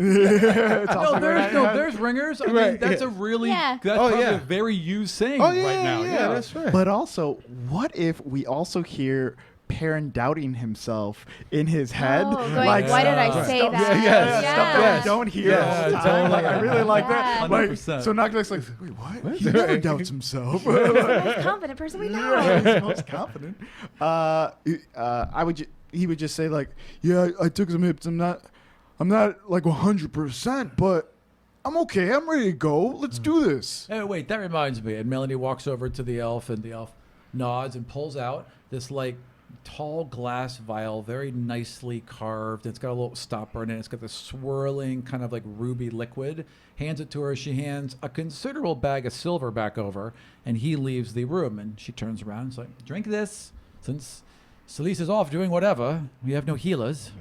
There's ringers. I mean, Right, that's yeah. a really Yeah. that's Oh, probably yeah. a very used saying Oh yeah, right now. yeah, that's right. But also, what if we also hear Perrin doubting himself in his head? Oh, going, like, why did I Right. say stuff, that? yeah, stuff that Yes. we don't hear Yeah, all the time. totally. Like, I really like Yeah. that. Like, 100%. so Knock's like, wait, what? He never doubts himself. Most confident person we know. He's the most confident. He would just say like, Yeah, I took some hits. I'm not like 100%, but I'm okay. I'm ready to go. Let's do this. Hey, wait, that reminds me. And Melanie walks over to the elf, and the elf nods and pulls out this like tall glass vial, very nicely carved. It's got a little stopper in it. It's got this swirling kind of like ruby liquid. Hands it to her. She hands a considerable bag of silver back over, and he leaves the room. And she turns around and is like, "Drink this, since Celise is off doing whatever. We have no healers."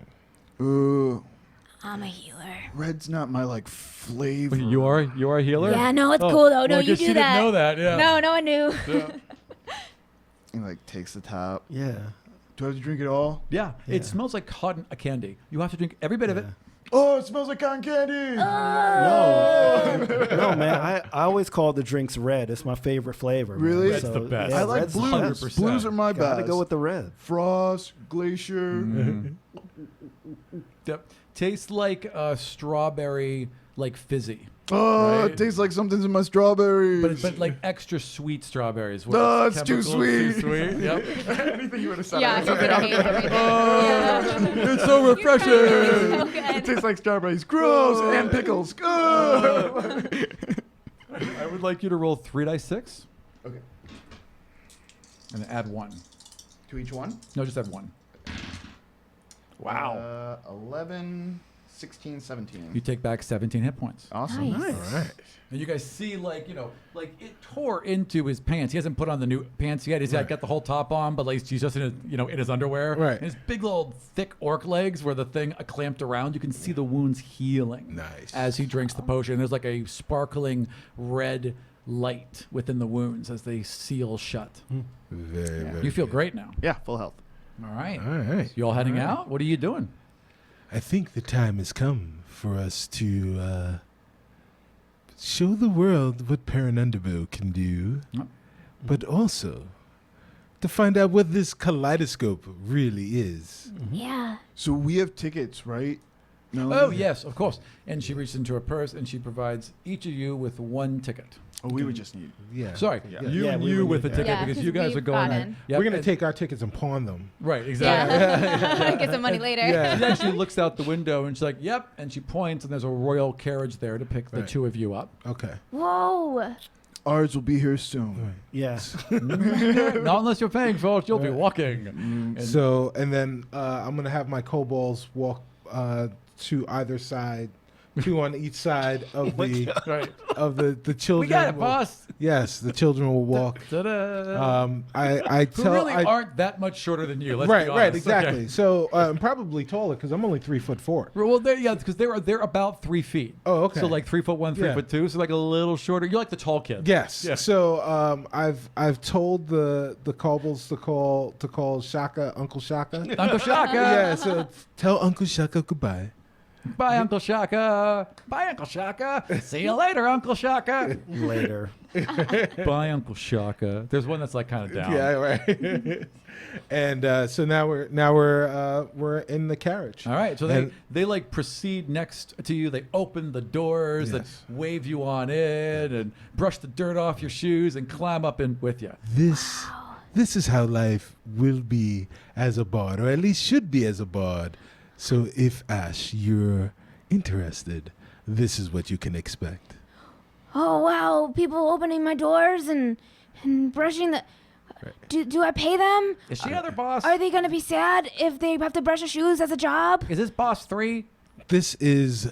I'm a healer. Red's not my like flavor. You are a healer? Yeah, no, it's cool though. No, well, I you guess do she that. didn't know that. Yeah. No one knew. he like takes the top. Yeah. Do I have to drink it all? Yeah, Yeah. it smells like cotton candy. You have to drink every bit of it. Oh, it smells like cotton candy. No, man. I always call the drinks red. It's my favorite flavor. man. Really? Red's the best. I like red's the blues. best. Blues are my Gotta best. go with the red. Frost, Glacier. Yep. Tastes like strawberry, like fizzy. Oh, Right. it tastes like something's in my strawberries. But like extra sweet strawberries. No, it's too chemicals, sweet. Too sweet. Yep. Anything you would have said. Yeah, he's gonna hate everything. It's so refreshing. So It good. tastes like strawberries. Gross. And pickles. I would like you to roll 3 dice 6 Okay. and add 1. To each one. No, just add 1. Wow. 11, 16, 17. You take back 17 hit points. Awesome. Nice. All right. And you guys see, like, like it tore into his pants. He hasn't put on the new pants yet. He's got the whole top on, but like he's just in his, in his underwear. Right. And his big little thick orc legs where the thing clamped around. You can see the wounds healing. Nice. As he drinks the potion. There's like a sparkling red light within the wounds as they seal shut. Very, very You feel good. great now. Yeah, full health. All right. All right. You all heading out? What are you doing? I think the time has come for us to show the world what Paranunderbo can do, Yep. but also to find out what this kaleidoscope really is. Yeah. So we have tickets, right? No. Oh, yes, of course. And she reaches into her purse and she provides each of you with 1 ticket. Oh, we would just need. Yeah. Sorry, Yeah. you Yeah, and we you would with the need that. ticket Yeah, because 'cause you guys are we've going. gotten- Yep, We're going to and- take our tickets and pawn them. Right, exactly. Yeah. Get some money later. Yeah. She actually looks out the window and she's like, "Yep," and she points, and there's a royal carriage there to pick the Right. 2 of you up. Okay. Whoa. Ours will be here soon. Right. Yes. Not unless you're paying, folks. You'll be Right. walking. And So, and then I'm going to have my kobolds walk to either side, 2 on each side of the right. of the children. We got it, will- boss. Yes, the children will walk. Ta-da. I Who tell really I, aren't that much shorter than you. Let's right, be right, honest. exactly. Okay. So I'm probably taller because I'm only 3'4". Well, because they're about 3 feet. Oh, okay. So like 3'1", 3'2", so like a little shorter. You're like the tall kid. Yes. Yeah. So I've told the kobolds to call Shaka Uncle Shaka. Uncle Shaka. Yeah. So tell Uncle Shaka goodbye. Bye, Uncle Shaka. Bye, Uncle Shaka. See you later, Uncle Shaka. Later. Bye, Uncle Shaka. There's one that's like kind of down. Yeah. Right. And so now we're in the carriage. All right. So And- they like proceed next to you. They open the doors Yes. and wave you on in and brush the dirt off your shoes and climb up in with you. This is how life will be as a bard, or at least should be as a bard. So if Ash, you're interested, this is what you can expect. Oh wow, people opening my doors and brushing the. Do I pay them? Is she other boss? Are they gonna be sad if they have to brush their shoes as a job? Is this boss 3? This is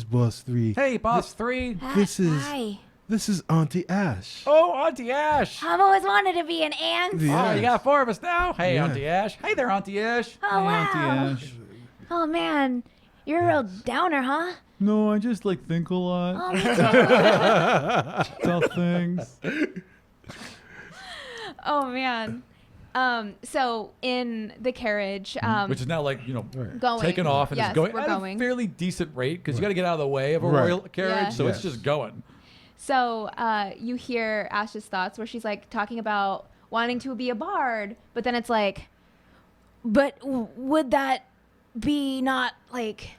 Boss 3. Hey, boss 3. This is Hi. this is Auntie Ash. Oh, Auntie Ash. I've always wanted to be an aunt. Yeah. Oh, you got 4 of us now. Hey, Yeah. Auntie Ash. Hey there, Auntie Ash. Oh, hey, wow. Auntie Ash. Oh man, you're a real downer, huh? No, I just like think a lot Oh, me too. about things. Oh man. So in the carriage, Which is now like, Right. going. taking off and yes, it's going we're at going. a fairly decent rate because you got to get out of the way of a Right. royal carriage, Yeah. so it's Yes. just going. So you hear Ash's thoughts where she's like talking about wanting to be a bard, but then it's like, But would that be not like?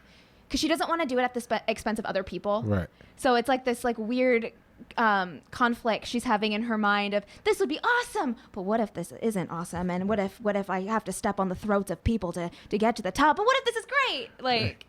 because she doesn't want to do it at the expense of other people. Right. So it's like this like weird conflict she's having in her mind of this would be awesome, but what if this isn't awesome? And what if I have to step on the throats of people to get to the top? But what if this is great? Like,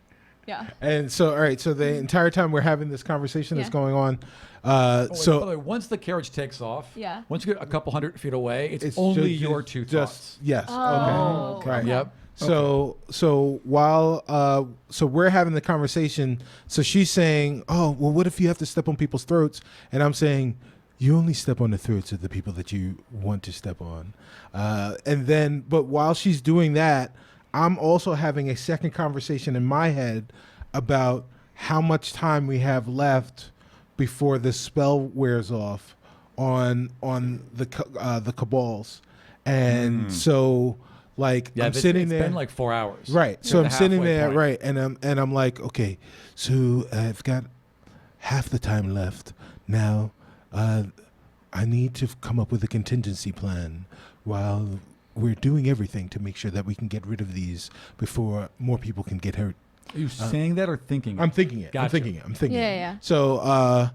yeah. And so, all right. So the entire time we're having this conversation that's Yeah. going on. Oh, wait, by the So way, once the carriage takes off, Yeah. once you get a couple 100 feet away, it's it's only ju- your just- 2 just thoughts. yes. Oh, Okay. Right. okay. Yep. So while so we're having the conversation, so she's saying, "Oh, well, what if you have to step on people's throats?" And I'm saying, "You only step on the throats of the people that you want to step on." And then, but while she's doing that, I'm also having a second conversation in my head about how much time we have left before the spell wears off on the cabals, and so like Yeah, I'm sitting there. It's been like 4 hours. Right. So You're I'm at the sitting halfway there, point. right, and I'm like, okay, so I've got half the time left. Now, I need to come up with a contingency plan while we're doing everything to make sure that we can get rid of these before more people can get hurt. Are you saying that or thinking? I'm thinking it. Gotcha. I'm thinking it. I'm thinking Yeah, it. yeah. So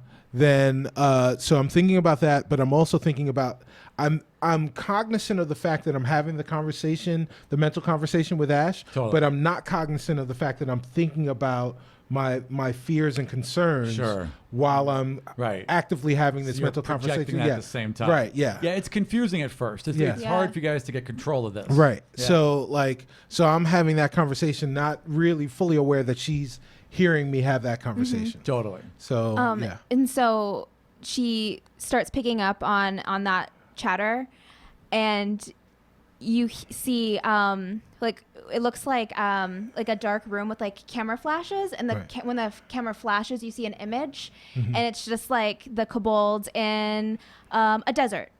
so I'm thinking about that, but I'm also thinking about I'm cognizant of the fact that I'm having the conversation, the mental conversation with Ash, Totally. but I'm not cognizant of the fact that I'm thinking about my fears and concerns Sure. while I'm Right. actively having this So you're mental projecting conversation. that Yeah. at the same time. Right, yeah. Yeah, it's confusing at first. It's, Yeah. it's Yeah. hard for you guys to get control of this. Right. Yeah. So I'm having that conversation, not really fully aware that she's hearing me have that conversation. Totally. So yeah. And so she starts picking up on that chatter, and you see like it looks like a dark room with like camera flashes, and the Right. when the camera flashes, you see an image, Mm-hmm. and it's just like the kobolds in a desert.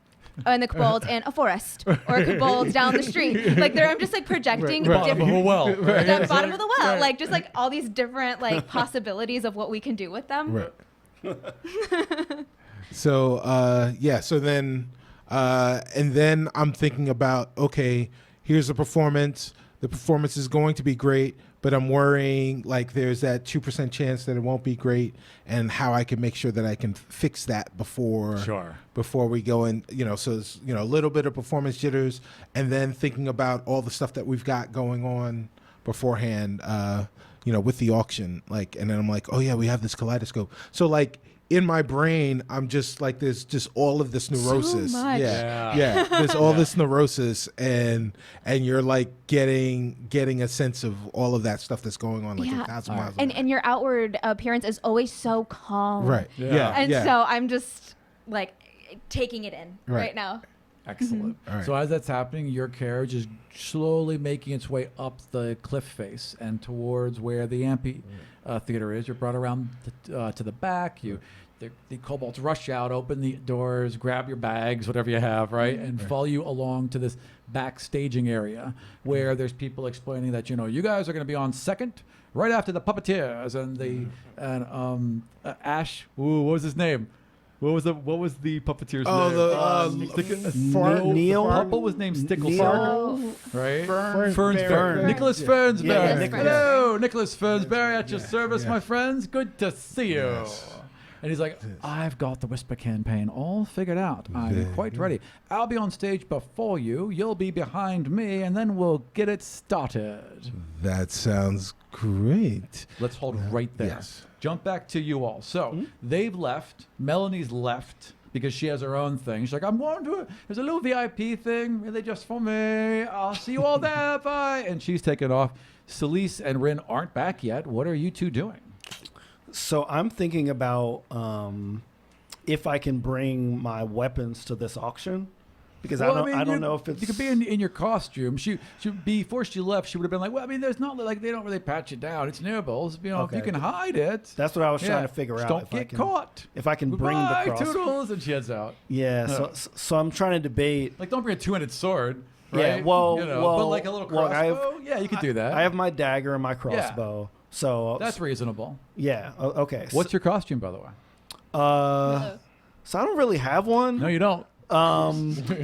And the kobolds in a forest, or kobolds down the street. Like I'm just like projecting Right. Bottom of a well. Right? the It's bottom of the well, right. like just like all these different like possibilities of what we can do with them. Right. So so then and then I'm thinking about, okay, here's the performance. The performance is going to be great, but I'm worrying like there's that 2% chance that it won't be great, and how I can make sure that I can fix that before we go in, so it's, a little bit of performance jitters, and then thinking about all the stuff that we've got going on beforehand, with the auction, and then I'm like, oh yeah, we have this kaleidoscope. So in my brain, I'm just like, there's just all of this neurosis. much. Yeah. There's all this neurosis, and you're like getting a sense of all of that stuff that's going on, like 1,000 miles away. And your outward appearance is always so calm. Right. Yeah. And so I'm just like taking it in right now. Excellent. All right. So as that's happening, your carriage is slowly making its way up the cliff face and towards where the amphitheater is. You're brought around to the back. The kobolds rush out, open the doors, grab your bags, whatever you have, right, and follow you along to this back staging area where there's people explaining that you guys are going to be on second right after the puppeteers and Ash. Ooh, what was his name? What was the puppeteer's name? Neil. Pupple was named Stickles, Neil. right? Fernsberry. Nicholas Fernsberry. Yeah, Nicholas Hello, Nicholas Fernsberry at your service, my friends. Good to see you. Yes. And he's like, I've got the Whisper campaign all figured out. I'm quite ready. I'll be on stage before you. You'll be behind me, and then we'll get it started. That sounds great. Let's hold right there. Yes. Jump back to you all. So they've left. Melanie's left because she has her own thing. She's like, I'm going to there's a little VIP thing, really just for me. I'll see you all there. Bye. And she's taken off. Celise and Rin aren't back yet. What are you two doing? So I'm thinking about if I can bring my weapons to this auction, because I don't know if it's. You could be in your costume. She before she left, she would have been like, well, I mean, there's not like they don't really pat you down. It's nibbles. If you Okay. can hide it. That's what I was trying to figure Just out. Don't if I get can, caught. If I can bring the Goodbye, crossbow. Toodles, and she heads out. Yeah. So I'm trying to debate. Like, don't bring a two-handed sword. Yeah, Right? well, but like a little look, crossbow. Yeah, you could do that. I have my dagger and my crossbow. So That's reasonable. yeah. Okay. What's your costume, by the way? So I don't really have one. No, you don't.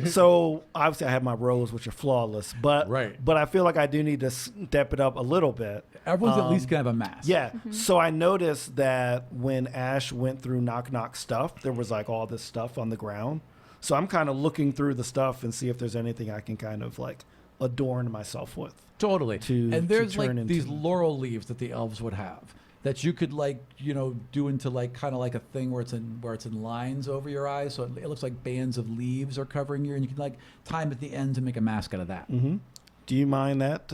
So obviously I have my robes, which are flawless, but Right. But I feel like I do need to step it up a little bit. Everyone's at least gonna have a mask. Yeah. So I noticed that when Ash went through Knock Knock stuff, there was like all this stuff on the ground. So I'm kind of looking through the stuff and see if there's anything I can kind of like adorn myself with. Totally. To And there's like turn these into- laurel leaves that the elves would have that you could like, do into like kind of like a thing where it's in lines over your eyes. So it looks like bands of leaves are covering you, and you can like tie them at the end to make a mask out of that. Mm-hmm. Do you mind that,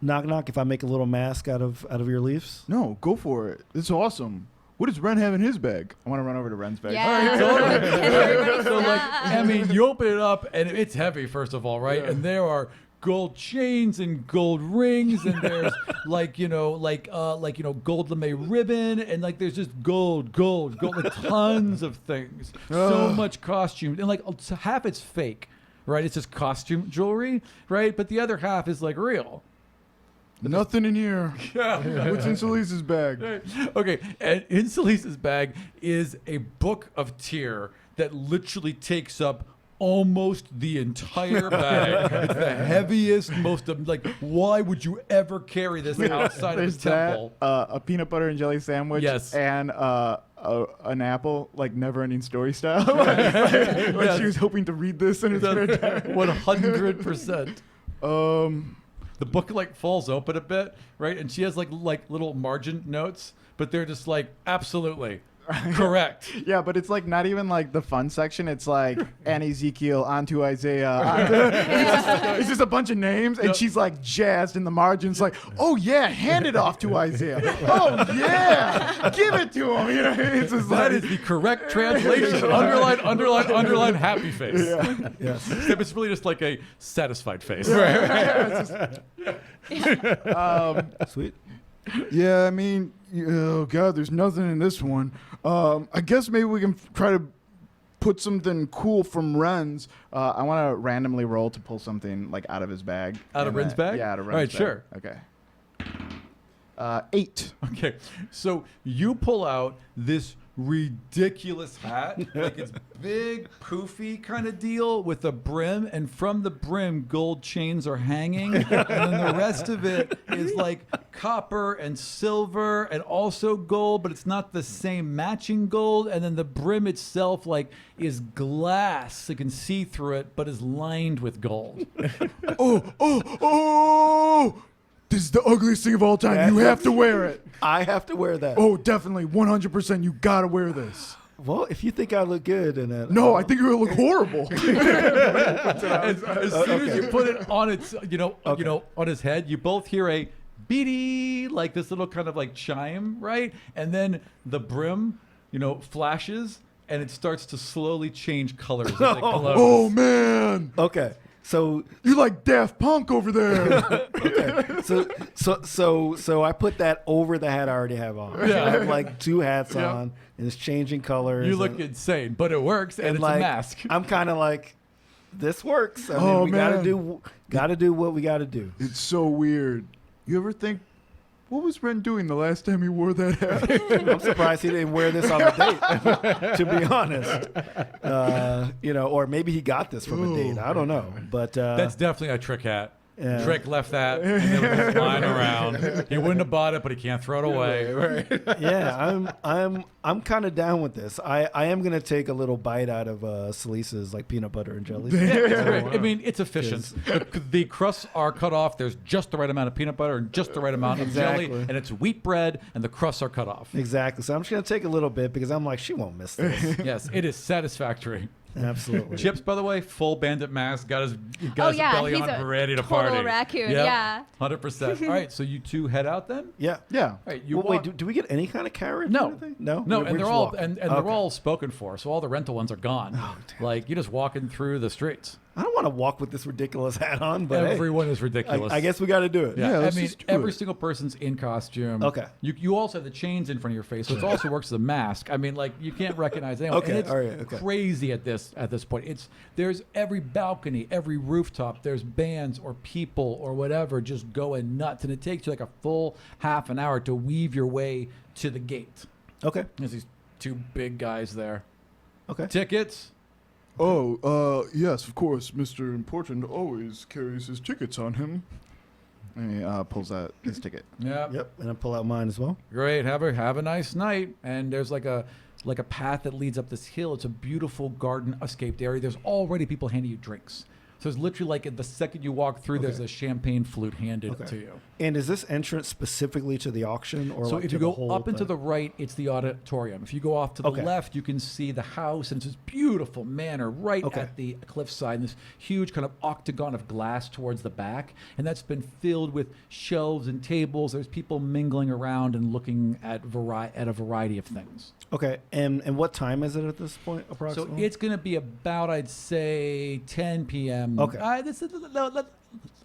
Knock Knock, if I make a little mask out of your leaves? No, go for it. It's awesome. What does Ren have in his bag? I want to run over to Ren's bag. Yeah. So like, I mean, you open it up and it's heavy, first of all, right? And there are gold chains and gold rings, and there's like gold lame ribbon, and like there's just gold, like tons of things. So much costume, and like half it's fake. right? It's just costume jewelry, right? But the other half is like real. Nothing in here. Yeah. What's in Salisa's bag? Okay, and in Salisa's bag is a book of Tyr that literally takes up almost the entire bag. It's the heaviest, most like. Why would you ever carry this outside of There's the temple? that, a peanut butter and jelly sandwich, Yes. and an apple, like never-ending story style. Like she was hoping to read this in her spare time. 100%. The book like falls open a bit, right? And she has like little margin notes, but they're just like absolutely correct. Yeah, but it's like not even like the fun section. It's like and Ezekiel onto Isaiah. It's just a bunch of names, and she's like jazzed in the margins, like, "Oh yeah, hand it off to Isaiah. Oh yeah, give it to him." You know, it's just That like, is the correct translation. Underline, happy face. Yeah. Yes. Except it's really just like a satisfied face. Sweet. Yeah, I mean, oh god, there's nothing in this one. I guess maybe we can try to put something cool from Ren's. I want to randomly roll to pull something like out of his bag. Out of And Ren's bag? Yeah, out of All right, Ren's bag. sure. Okay. 8. Okay, so you pull out this ridiculous hat, like it's big, poofy kind of deal with a brim, and from the brim, gold chains are hanging, and then the rest of it is like copper and silver and also gold, but it's not the same matching gold, and then the brim itself like is glass, so you can see through it, but is lined with gold. Oh! This is the ugliest thing of all time. You have to wear it. I have to wear that. Oh, definitely, 100%. You gotta wear this. Well, if you think I look good in it. No, I think you're gonna look horrible. As soon as you put it on its, on his head, you both hear a beady, like this little kind of like chime, right? And then the brim, flashes, and it starts to slowly change colors as it glows. Oh man, Okay. So you like Daft Punk over there. so I put that over the hat I already have on. Yeah. I have like 2 hats Yeah. on, and it's changing colors. You look and, insane, but it works, and it's like, a mask. I'm kind of like, this works. I mean, Oh, we man. gotta do what we gotta do. It's so weird. You ever think, what was Ren doing the last time he wore that hat? I'm surprised he didn't wear this on the date. To be honest, or maybe he got this from a date. I don't know, but That's definitely a Trick hat. Yeah. Trick left that, and it was just lying around. He wouldn't have bought it, but he can't throw it away. Right? yeah, I'm kind of down with this. I am gonna take a little bite out of Salisa's like peanut butter and jelly. It's great. I mean, it's efficient. The crusts are cut off. There's just the right amount of peanut butter and just the right amount of jelly, Exactly. and it's wheat bread, and the crusts are cut off. Exactly. So I'm just gonna take a little bit because I'm like, she won't miss this. Yes, it is satisfactory. Absolutely. Chips, by the way, full bandit mask, got his Oh, yeah, belly he's on, a ready to total party. raccoon, Yep, yeah. 100%. All right, so you two head out then. Yeah. Yeah. All right, you Well, walk- wait, do we get any kind of carrot? No. or anything? No. No, We're and they're just all walking. and Okay. they're all spoken for, so all the rental ones are gone. Oh, damn. Like you're just walking through the streets. I don't want to walk with this ridiculous hat on, but hey, Everyone is ridiculous. I guess we got to do it. Yeah, Yeah, I let's mean, just do every it. single person's in costume. Okay. You also have the chains in front of your face, so it also works as a mask. I mean, like you can't recognize anyone. Okay, And it's all right, okay. crazy at this point. There's every balcony, every rooftop. There's bands or people or whatever just going nuts, and it takes you like a full half an hour to weave your way to the gate. Okay. There's these 2 big guys there. Okay. Tickets. Yes, of course. Mr. Important always carries his tickets on him. And he pulls out his ticket. Yeah. Yep. And I pull out mine as well. Great. Have a nice night. And there's like a path that leads up this hill. It's a beautiful garden escaped area. There's already people handing you drinks. So it's literally like the second you walk through, there's a champagne flute handed to you. And is this entrance specifically to the auction, or So like if to you the go whole up and to thing? the right, it's the auditorium. If you go off to the Okay. left, you can see the house, and it's this beautiful manor right Okay. at the cliffside, and this huge kind of octagon of glass towards the back, and that's been filled with shelves and tables. There's people mingling around and looking at a variety of things. Okay. And what time is it at this point, So approximately? it's going to be about, I'd say, 10 p.m. Okay.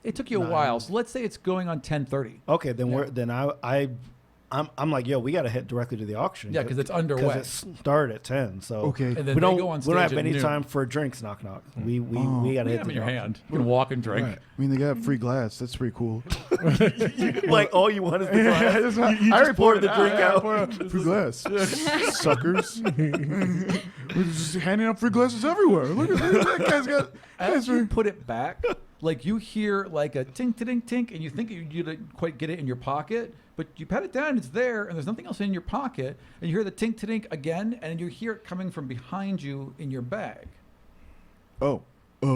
It took you a while, so let's say it's going on 10:30. Okay. Then Yeah. we're then I I'm like, yo, we got to head directly to the auction. Yeah, because it's underway. Because it started at 10. So Okay. And then we they don't go on we stage don't have at any noon. time for drinks. Knock knock. We got to You hit have the them in your auction. hand. You can walk and drink. Right. I mean, they got free glass. That's pretty cool. Like all you want is the glass. You I just pour the drink out. Free glass. Suckers. We're just handing out free glasses everywhere. Look at that guy's got. As you put it back, like you hear like a tink, tink, tink, and you think you didn't quite get it in your pocket, but you pat it down, it's there, and there's nothing else in your pocket, and you hear the tink, tink again, and you hear it coming from behind you in your bag. Oh, yeah.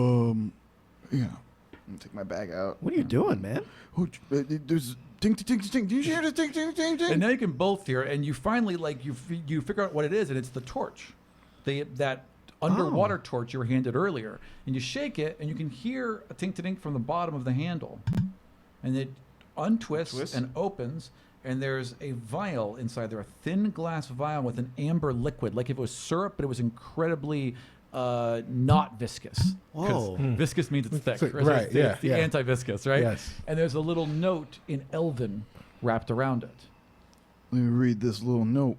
I'm gonna take my bag out. What are you doing, man? Oh, there's ding, ding, ding, ding. Do you hear the ding, ding, ding, ding? And now you can both hear it, and you finally like you figure out what it is, and it's the torch, that underwater torch you were handed earlier, and you shake it, and you can hear a tink, tink from the bottom of the handle, and it untwists and opens. And there's a vial inside there, a thin glass vial with an amber liquid, like if it was syrup, but it was incredibly not viscous. 'Cause Whoa. viscous means it's thick. Right, It's yeah, the yeah. anti-viscous, right? Yes. And there's a little note in Elven wrapped around it. Let me read this little note.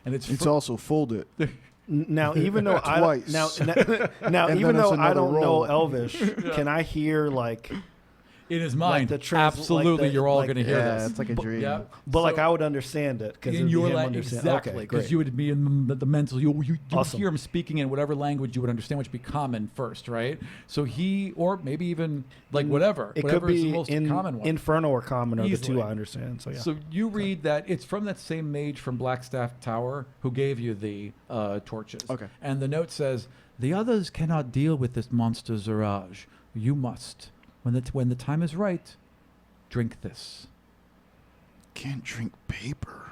And it's It's also folded. Now, even though Twice. now And even then it's though I another don't know roll. Elvish, can I hear like? in his mind. the trans- Absolutely, like the- you're all like- going to hear Yeah, this. it's like a dream. Yeah. But like So- I would understand it because in your language, language, exactly, Okay, because great. you would be in the mental. You Awesome. hear him speaking in whatever language you would understand, which would be common first, right? So he, or maybe even like whatever, It whatever could is the be most in common one. Inferno or Common are the Easily. two I understand. So yeah. So you read that it's from that same mage from Blackstaff Tower who gave you the torches. Okay. And the note says, "The others cannot deal with this monster Ziraj. You must. When the time is right, drink this." Can't drink paper.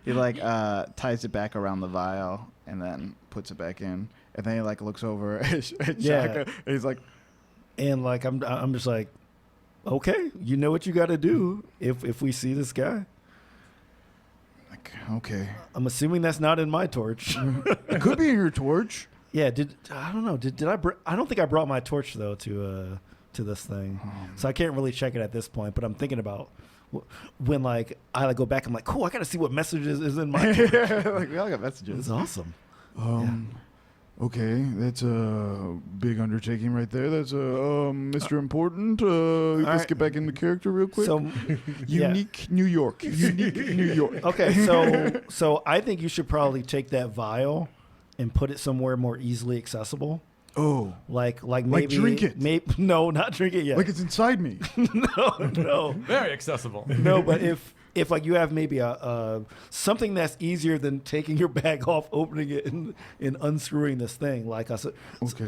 He like ties it back around the vial and then puts it back in, and then he like looks over at Yeah. Shaka, and he's like, And like I'm just like, okay, you know what you got to do if we see this guy. Like, okay. I'm assuming that's not in my torch. It could be in your torch. Yeah, I don't know. Did I? I don't think I brought my torch though to this thing, so I can't really check it at this point. But I'm thinking about when like I like go back. I'm like, cool. I got to see what messages is in my torch. like we all got messages. It's awesome. Okay, that's a big undertaking right there. That's Mr. Important. Let's right. get back into character real quick. So yeah. Unique New York. Unique New York. Okay, so I think you should probably take that vial and put it somewhere more easily accessible. Oh, Like maybe drink it. No, not drink it yet. like it's inside me. no. Very accessible. No, but if like you have maybe a something that's easier than taking your bag off, opening it, and unscrewing this thing, like Okay.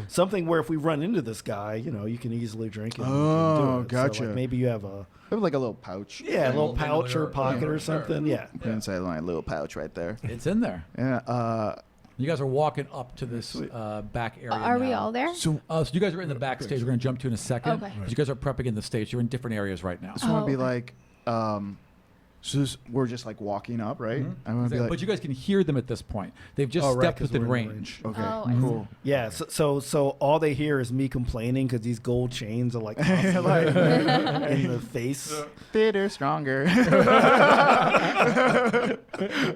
something where if we run into this guy, you can easily drink it. Oh, and do it. So, gotcha. like, maybe you have a I have like a little pouch. a little little pouch or thing pocket there. or something. Yeah. Put it inside my little pouch right there. It's in there. Yeah. You guys are walking up to this back area. Are we now. all there? So So you guys are in the backstage. We're going to jump to in a second. Okay. 'Cause you guys are prepping in the stage. You're in different areas right now. I just want Oh, to be okay. like, we're just like walking up, right? I want to be like, But you guys can hear them at this point. They've just Oh, right, stepped 'cause within we're in range. okay, Oh, I see. cool. Yeah, so all they hear is me complaining because these gold chains are like constantly in the face. Fitter, stronger.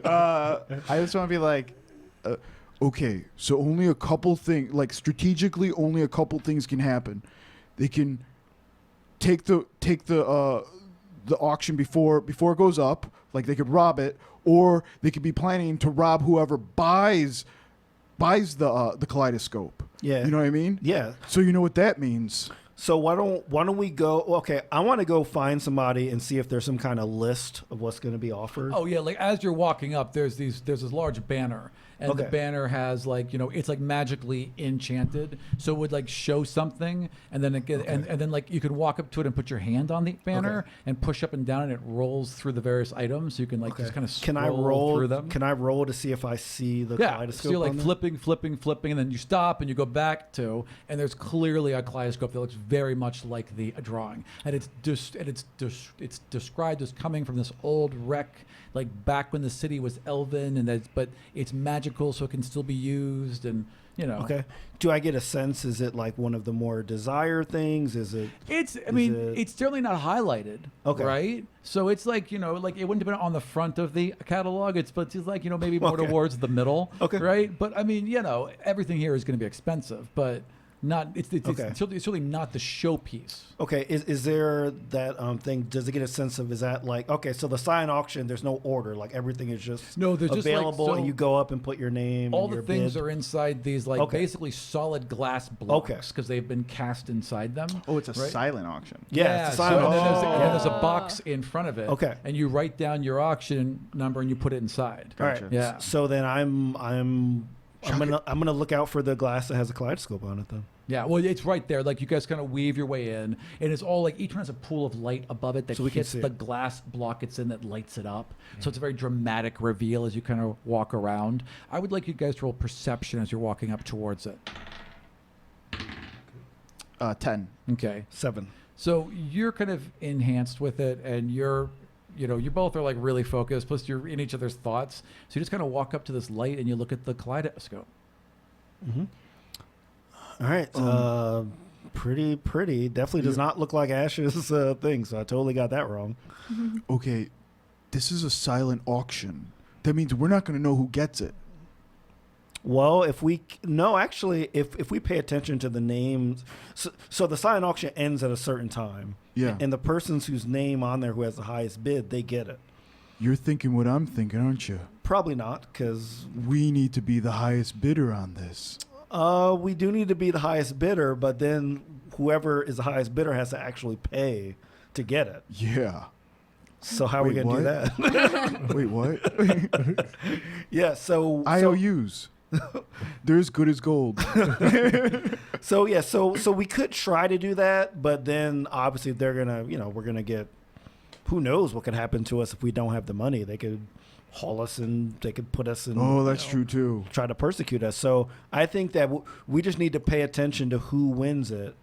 I just want to be like, okay, so only a couple things, like strategically, only a couple things can happen. They can take the auction before it goes up, like they could rob it, or they could be planning to rob whoever buys the kaleidoscope. Yeah. You know what I mean? Yeah. So you know what that means. So why don't we go? Okay, I want to go find somebody and see if there's some kind of list of what's going to be offered. Oh yeah, like as you're walking up, there's this large banner, and the Okay. banner has like it's like magically enchanted, so it would like show something, and then and then like you could walk up to it and put your hand on the banner Okay. and push up and down, and it rolls through the various items. So you can like just kind of Can I scroll roll through them. Can I roll to see if I see the Yeah, kaleidoscope? so you're like on there? flipping, and then you stop and you go back to, and there's clearly a kaleidoscope that looks very much like the drawing, and it's described as coming from this old wreck, like back when the city was elven, but it's magical, so it can still be used, and you know. Okay. Do I get a sense? Is it like one of the more desire things? Is it? It's it- it's certainly not highlighted. Okay. Right. So it's like, like it wouldn't have been on the front of the catalog. But it's like, maybe more Okay. towards the middle. Okay. Right. But I mean, everything here is going to be expensive, but not. It's Okay. it's certainly not the showpiece. Okay, is there that thing? Does it get a sense of, is that like, okay, so the silent auction, there's no order, like everything is just No, there's just, like, available, so and you go up and put your name. All and the your things bid. are inside these basically solid glass blocks Okay. because they've been cast inside them. Oh, it's a right? silent auction. Yeah, it's a so silent and then auction. and then there's a box in front of it. Okay. And you write down your auction number and you put it inside. All right. Gotcha. Yeah. So then I'm gonna look out for the glass that has a kaleidoscope on it then. Yeah, well, it's right there. Like, you guys kind of weave your way in, and it's all like each one has a pool of light above it that So we can hits see the it. glass block it's in that lights it up. So it's a very dramatic reveal as you kind of walk around. I would like you guys to roll perception as you're walking up towards it. 10. Okay. 7. So you're kind of enhanced with it, and you both are like really focused. Plus, you're in each other's thoughts. So you just kind of walk up to this light and you look at the kaleidoscope. All right. Pretty. Definitely does not look like Ash's thing. So I totally got that wrong. Okay, this is a silent auction. That means we're not going to know who gets it. Well, if we pay attention to the names, so the silent auction ends at a certain time. Yeah. And the persons whose name on there who has the highest bid, they get it. You're thinking what I'm thinking, aren't you? Probably not, because We need to be the highest bidder on this. we do need to be the highest bidder, but then whoever is the highest bidder has to actually pay to get it. Yeah. So how are we Wait, going to do that? Wait, what? Yeah, so IOUs. They're as good as gold. so we could try to do that, but then obviously they're gonna, we're gonna get, who knows what could happen to us if we don't have the money. They could haul us and they could put us in. Oh, that's true too. Try to persecute us. So I think that we just need to pay attention to who wins it,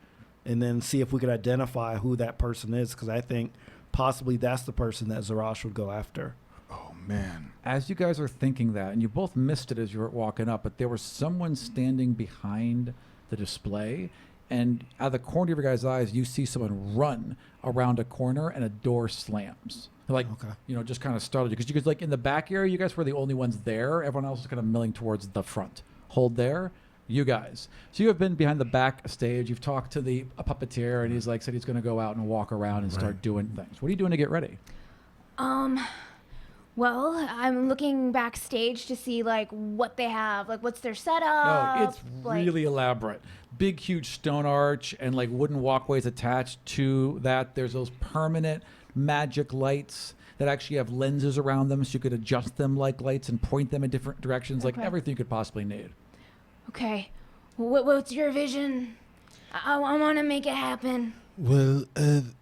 and then see if we could identify who that person is, because I think possibly that's the person that Zarash would go after. Oh man. As you guys are thinking that, and you both missed it as you were walking up, but there was someone standing behind the display, and out of the corner of your guys' eyes, you see someone run around a corner and a door slams. Like, Okay. just kind of startled you. Because you guys, like, in the back area, you guys were the only ones there. Everyone else was kind of milling towards the front. Hold there. You guys. So you have been behind the back stage. You've talked to a puppeteer, and he's said he's going to go out and walk around and start doing things. What are you doing to get ready? Well, I'm looking backstage to see what they have, what's their setup. No, it's really elaborate. Big, huge stone arch and wooden walkways attached to that. There's those permanent magic lights that actually have lenses around them, so you could adjust them like lights and point them in different directions, like Okay. everything you could possibly need. Okay, what's your vision? I want to make it happen. Well,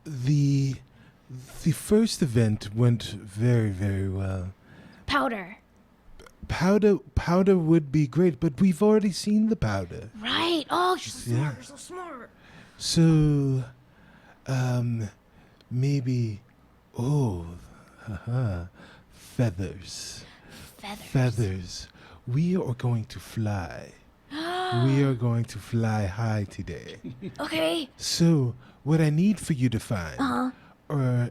the first event went very, very well. Powder, Powder would be great, but we've already seen the powder. right? Oh, you're so smart. Yeah. You're so smart. So, maybe, feathers. Feathers. We are going to fly. We are going to fly high today. Okay. So, what I need for you to find are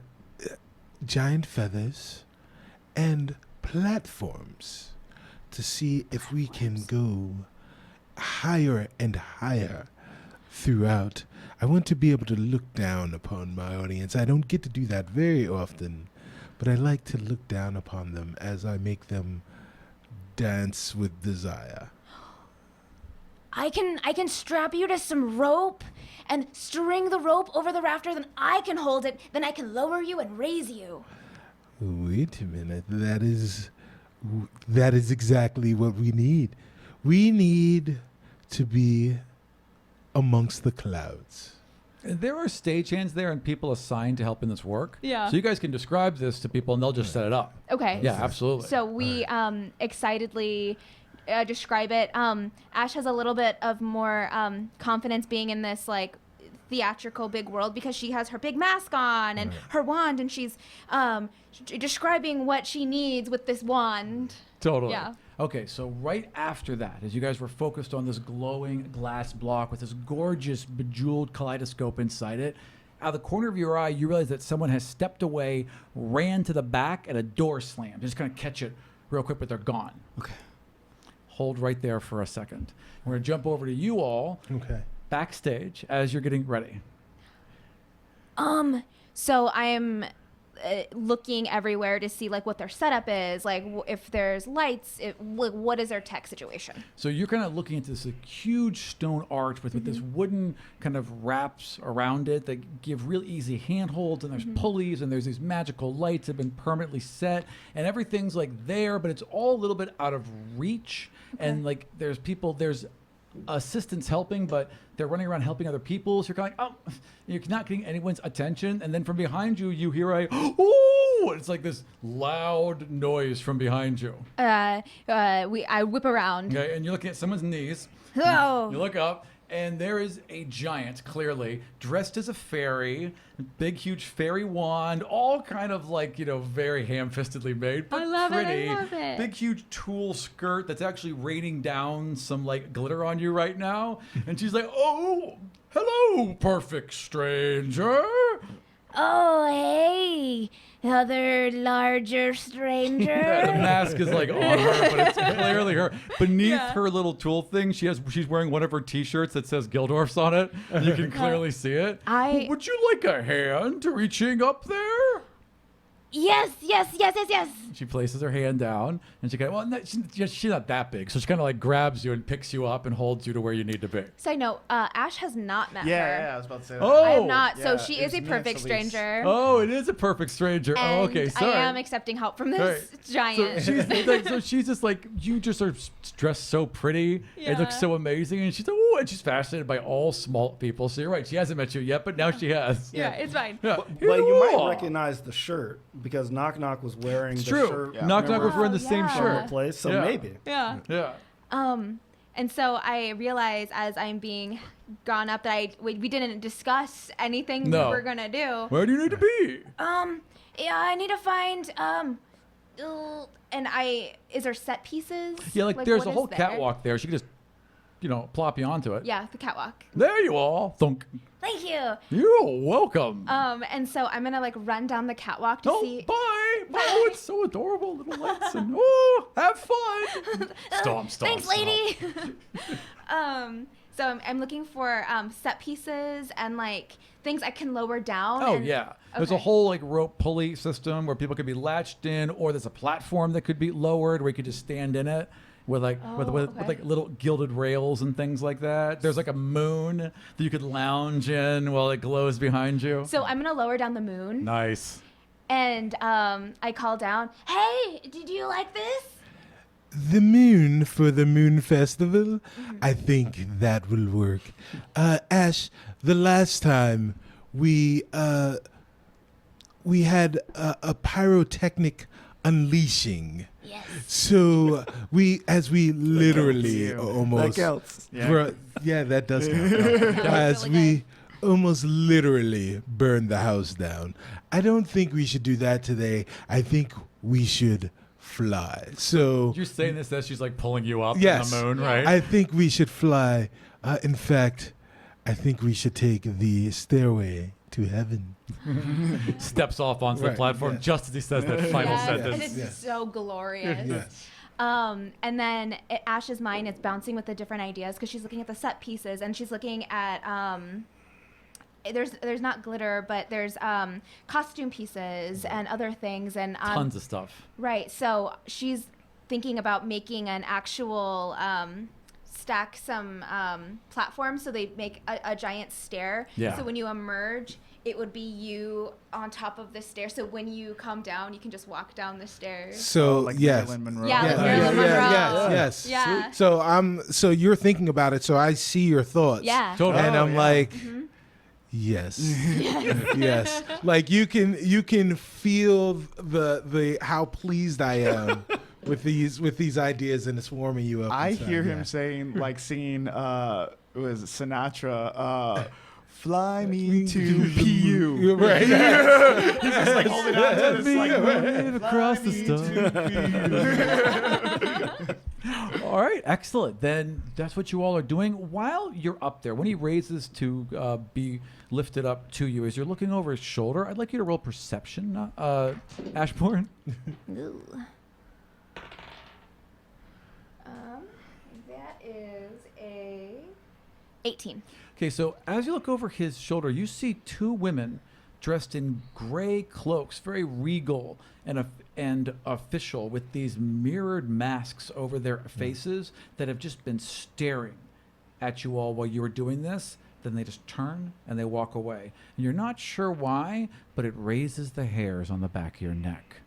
giant feathers and platforms to see if we can go higher and higher throughout. I want to be able to look down upon my audience. I don't get to do that very often, but I like to look down upon them as I make them dance with desire. I can strap you to some rope and string the rope over the rafter, then I can hold it, then I can lower you and raise you. Wait a minute. That is exactly what we need. We need to be amongst the clouds. There are stagehands there and people assigned to help in this work. Yeah. So you guys can describe this to people and they'll just set it up. Okay. Yeah, absolutely. So we excitedly describe it. Ash has a little bit of more confidence being in this theatrical big world because she has her big mask on and her wand, and she's describing what she needs with this wand. Totally. Yeah. Okay, so right after that, as you guys were focused on this glowing glass block with this gorgeous bejeweled kaleidoscope inside it, out of the corner of your eye, you realize that someone has stepped away, ran to the back, and a door slammed. Just kind of catch it real quick, but they're gone. Okay. Hold right there for a second. We're going to jump over to you all Okay. backstage as you're getting ready. So I am looking everywhere to see like what their setup is, like if there's lights, what is their tech situation. So you're kind of looking into this huge stone arch with this wooden kind of wraps around it that give real easy handholds, and there's pulleys, and there's these magical lights that have been permanently set, and everything's like there, but it's all a little bit out of reach. And like there's assistants helping, but they're running around helping other people. So you're kind of like, oh, you're not getting anyone's attention. And then from behind you, you hear ooh, it's like this loud noise from behind you. I whip around. Okay, and you're looking at someone's knees. Oh. You look up, and there is a giant, clearly, dressed as a fairy, big, huge fairy wand, all kind of like, very ham-fistedly made, but I love pretty. it, I love it. Big, huge tulle skirt that's actually raining down some like glitter on you right now. And she's like, oh, hello, perfect stranger. Oh, hey, other larger stranger. Yeah, the mask is like on her, but it's clearly her. Beneath her little tulle thing, she's wearing one of her T-shirts that says Gildorf's on it. You can clearly see it. Would you like a hand reaching up there? Yes. She places her hand down, and she's not that big, so she kind of like grabs you and picks you up and holds you to where you need to be. So I know Ash has not met her. Yeah, I was about to say that. Oh, I have not. Yeah, So she is it's a me and perfect Celeste. stranger. Oh, it is a perfect stranger. And oh, okay, sorry. I am accepting help from this giant. So she's just like, you just are dressed so pretty. It looks so amazing. And she's like, oh, and she's fascinated by all small people. So you're right. She hasn't met you yet, but now she has. yeah, it's fine. Yeah. But you might Hello. recognize the shirt because Knock Knock was wearing It's the true. shirt. Yeah. Knock Knock was wearing the same yeah. from shirt. the place, so Yeah. maybe. Yeah. Yeah. And so I realize as I'm being gone up that we didn't discuss anything No. we were gonna do. Where do you need to be? Yeah, I need to find, And is there set pieces? Yeah, like there's what a is whole there? catwalk there. She could just, plop you onto it. Yeah, the catwalk. There you are. Thunk. thank you. You're welcome. And so I'm gonna like run down the catwalk to Oh, see. bye. Oh, it's so adorable. Little lights and have fun. Stomp. Thanks, lady. So I'm looking for set pieces and like things I can lower down. Oh and- yeah, there's a Okay. whole like rope pulley system where people could be latched in, or there's a platform that could be lowered where you could just stand in it with like with okay. like little gilded rails and things like that. There's like a moon that you could lounge in while it glows behind you. So I'm gonna lower down the moon, Nice. and I call down. Hey, did you like this? The moon for the Moon Festival? I think that will work. Ash, the last time we had a pyrotechnic unleashing. Yes. So we literally That almost counts. yeah, that does count. As really we almost literally burned the house down. I don't think we should do that today. I think we should fly. So You're saying this as she's like pulling you up yes, on the moon, right? I think we should fly. In fact, I think we should take the stairway to heaven. Steps off onto the Right, platform yeah. just as he says that final Yes, and sentence. it's Yeah. so glorious. Yes. And then Ash's mind is bouncing with the different ideas because she's looking at the set pieces and she's looking at there's not glitter, but there's costume pieces and other things and Tons of stuff. right. So she's thinking about making an actual stack some platforms so they make a giant stair. Yeah. So when you emerge, it would be you on top of the stair. So when you come down, you can just walk down the stairs. So Like yes. Marilyn Monroe. Yeah, like Yeah, Marilyn Monroe. yes. Yeah. So you're thinking about it. So I see your thoughts. Yeah. Totally. And I'm yeah. like, yes, yes. Like you can feel the how pleased I am with these ideas, and it's warming you up. I inside. hear Yeah. him saying, like, seeing, it was Sinatra, Fly me to PU. You're right. He's just like holding on to this like Wave across the stone. stone. All right, excellent. Then that's what you all are doing while you're up there. When he raises to be lifted up to you, as you're looking over his shoulder, I'd like you to roll perception, Ashbourne. Ooh. That is a 18. Okay, so as you look over his shoulder, you see two women dressed in gray cloaks, very regal and official, with these mirrored masks over their faces that have just been staring at you all while you were doing this. Then they just turn and they walk away. And you're not sure why, but it raises the hairs on the back of your neck.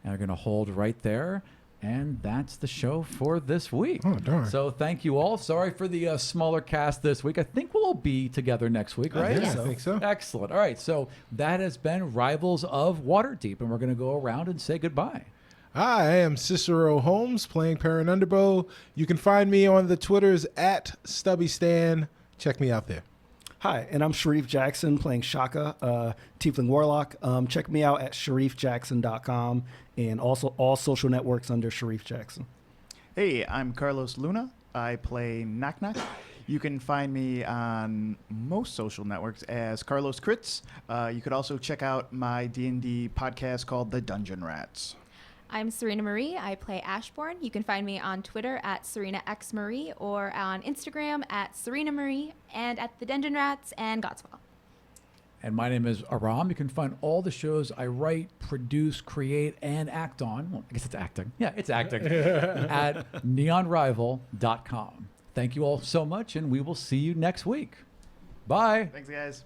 And they're going to hold right there. And that's the show for this week. Oh, darn. So thank you all. Sorry for the smaller cast this week. I think we'll all be together next week, right? Yeah, I think so. Excellent. All right. So that has been Rivals of Waterdeep. And we're going to go around and say goodbye. Hi, I am Cicero Holmes playing Perrin Underbow. You can find me on the Twitters at StubbyStan. Check me out there. Hi, and I'm Sharif Jackson playing Shaka, Tiefling Warlock. Check me out at sharifjackson.com and also all social networks under Sharif Jackson. Hey, I'm Carlos Luna. I play Knock Knock. You can find me on most social networks as Carlos Crits. You could also check out my D&D podcast called The Dungeon Rats. I'm Serena Marie. I play Ashbourne. You can find me on Twitter at SerenaXMarie or on Instagram at Serena Marie and at The Dungeon Rats and Godswell. And my name is Aram. You can find all the shows I write, produce, create, and act on. Well, I guess it's acting. Yeah, it's acting. At neonrival.com. Thank you all so much, and we will see you next week. Bye. Thanks, guys.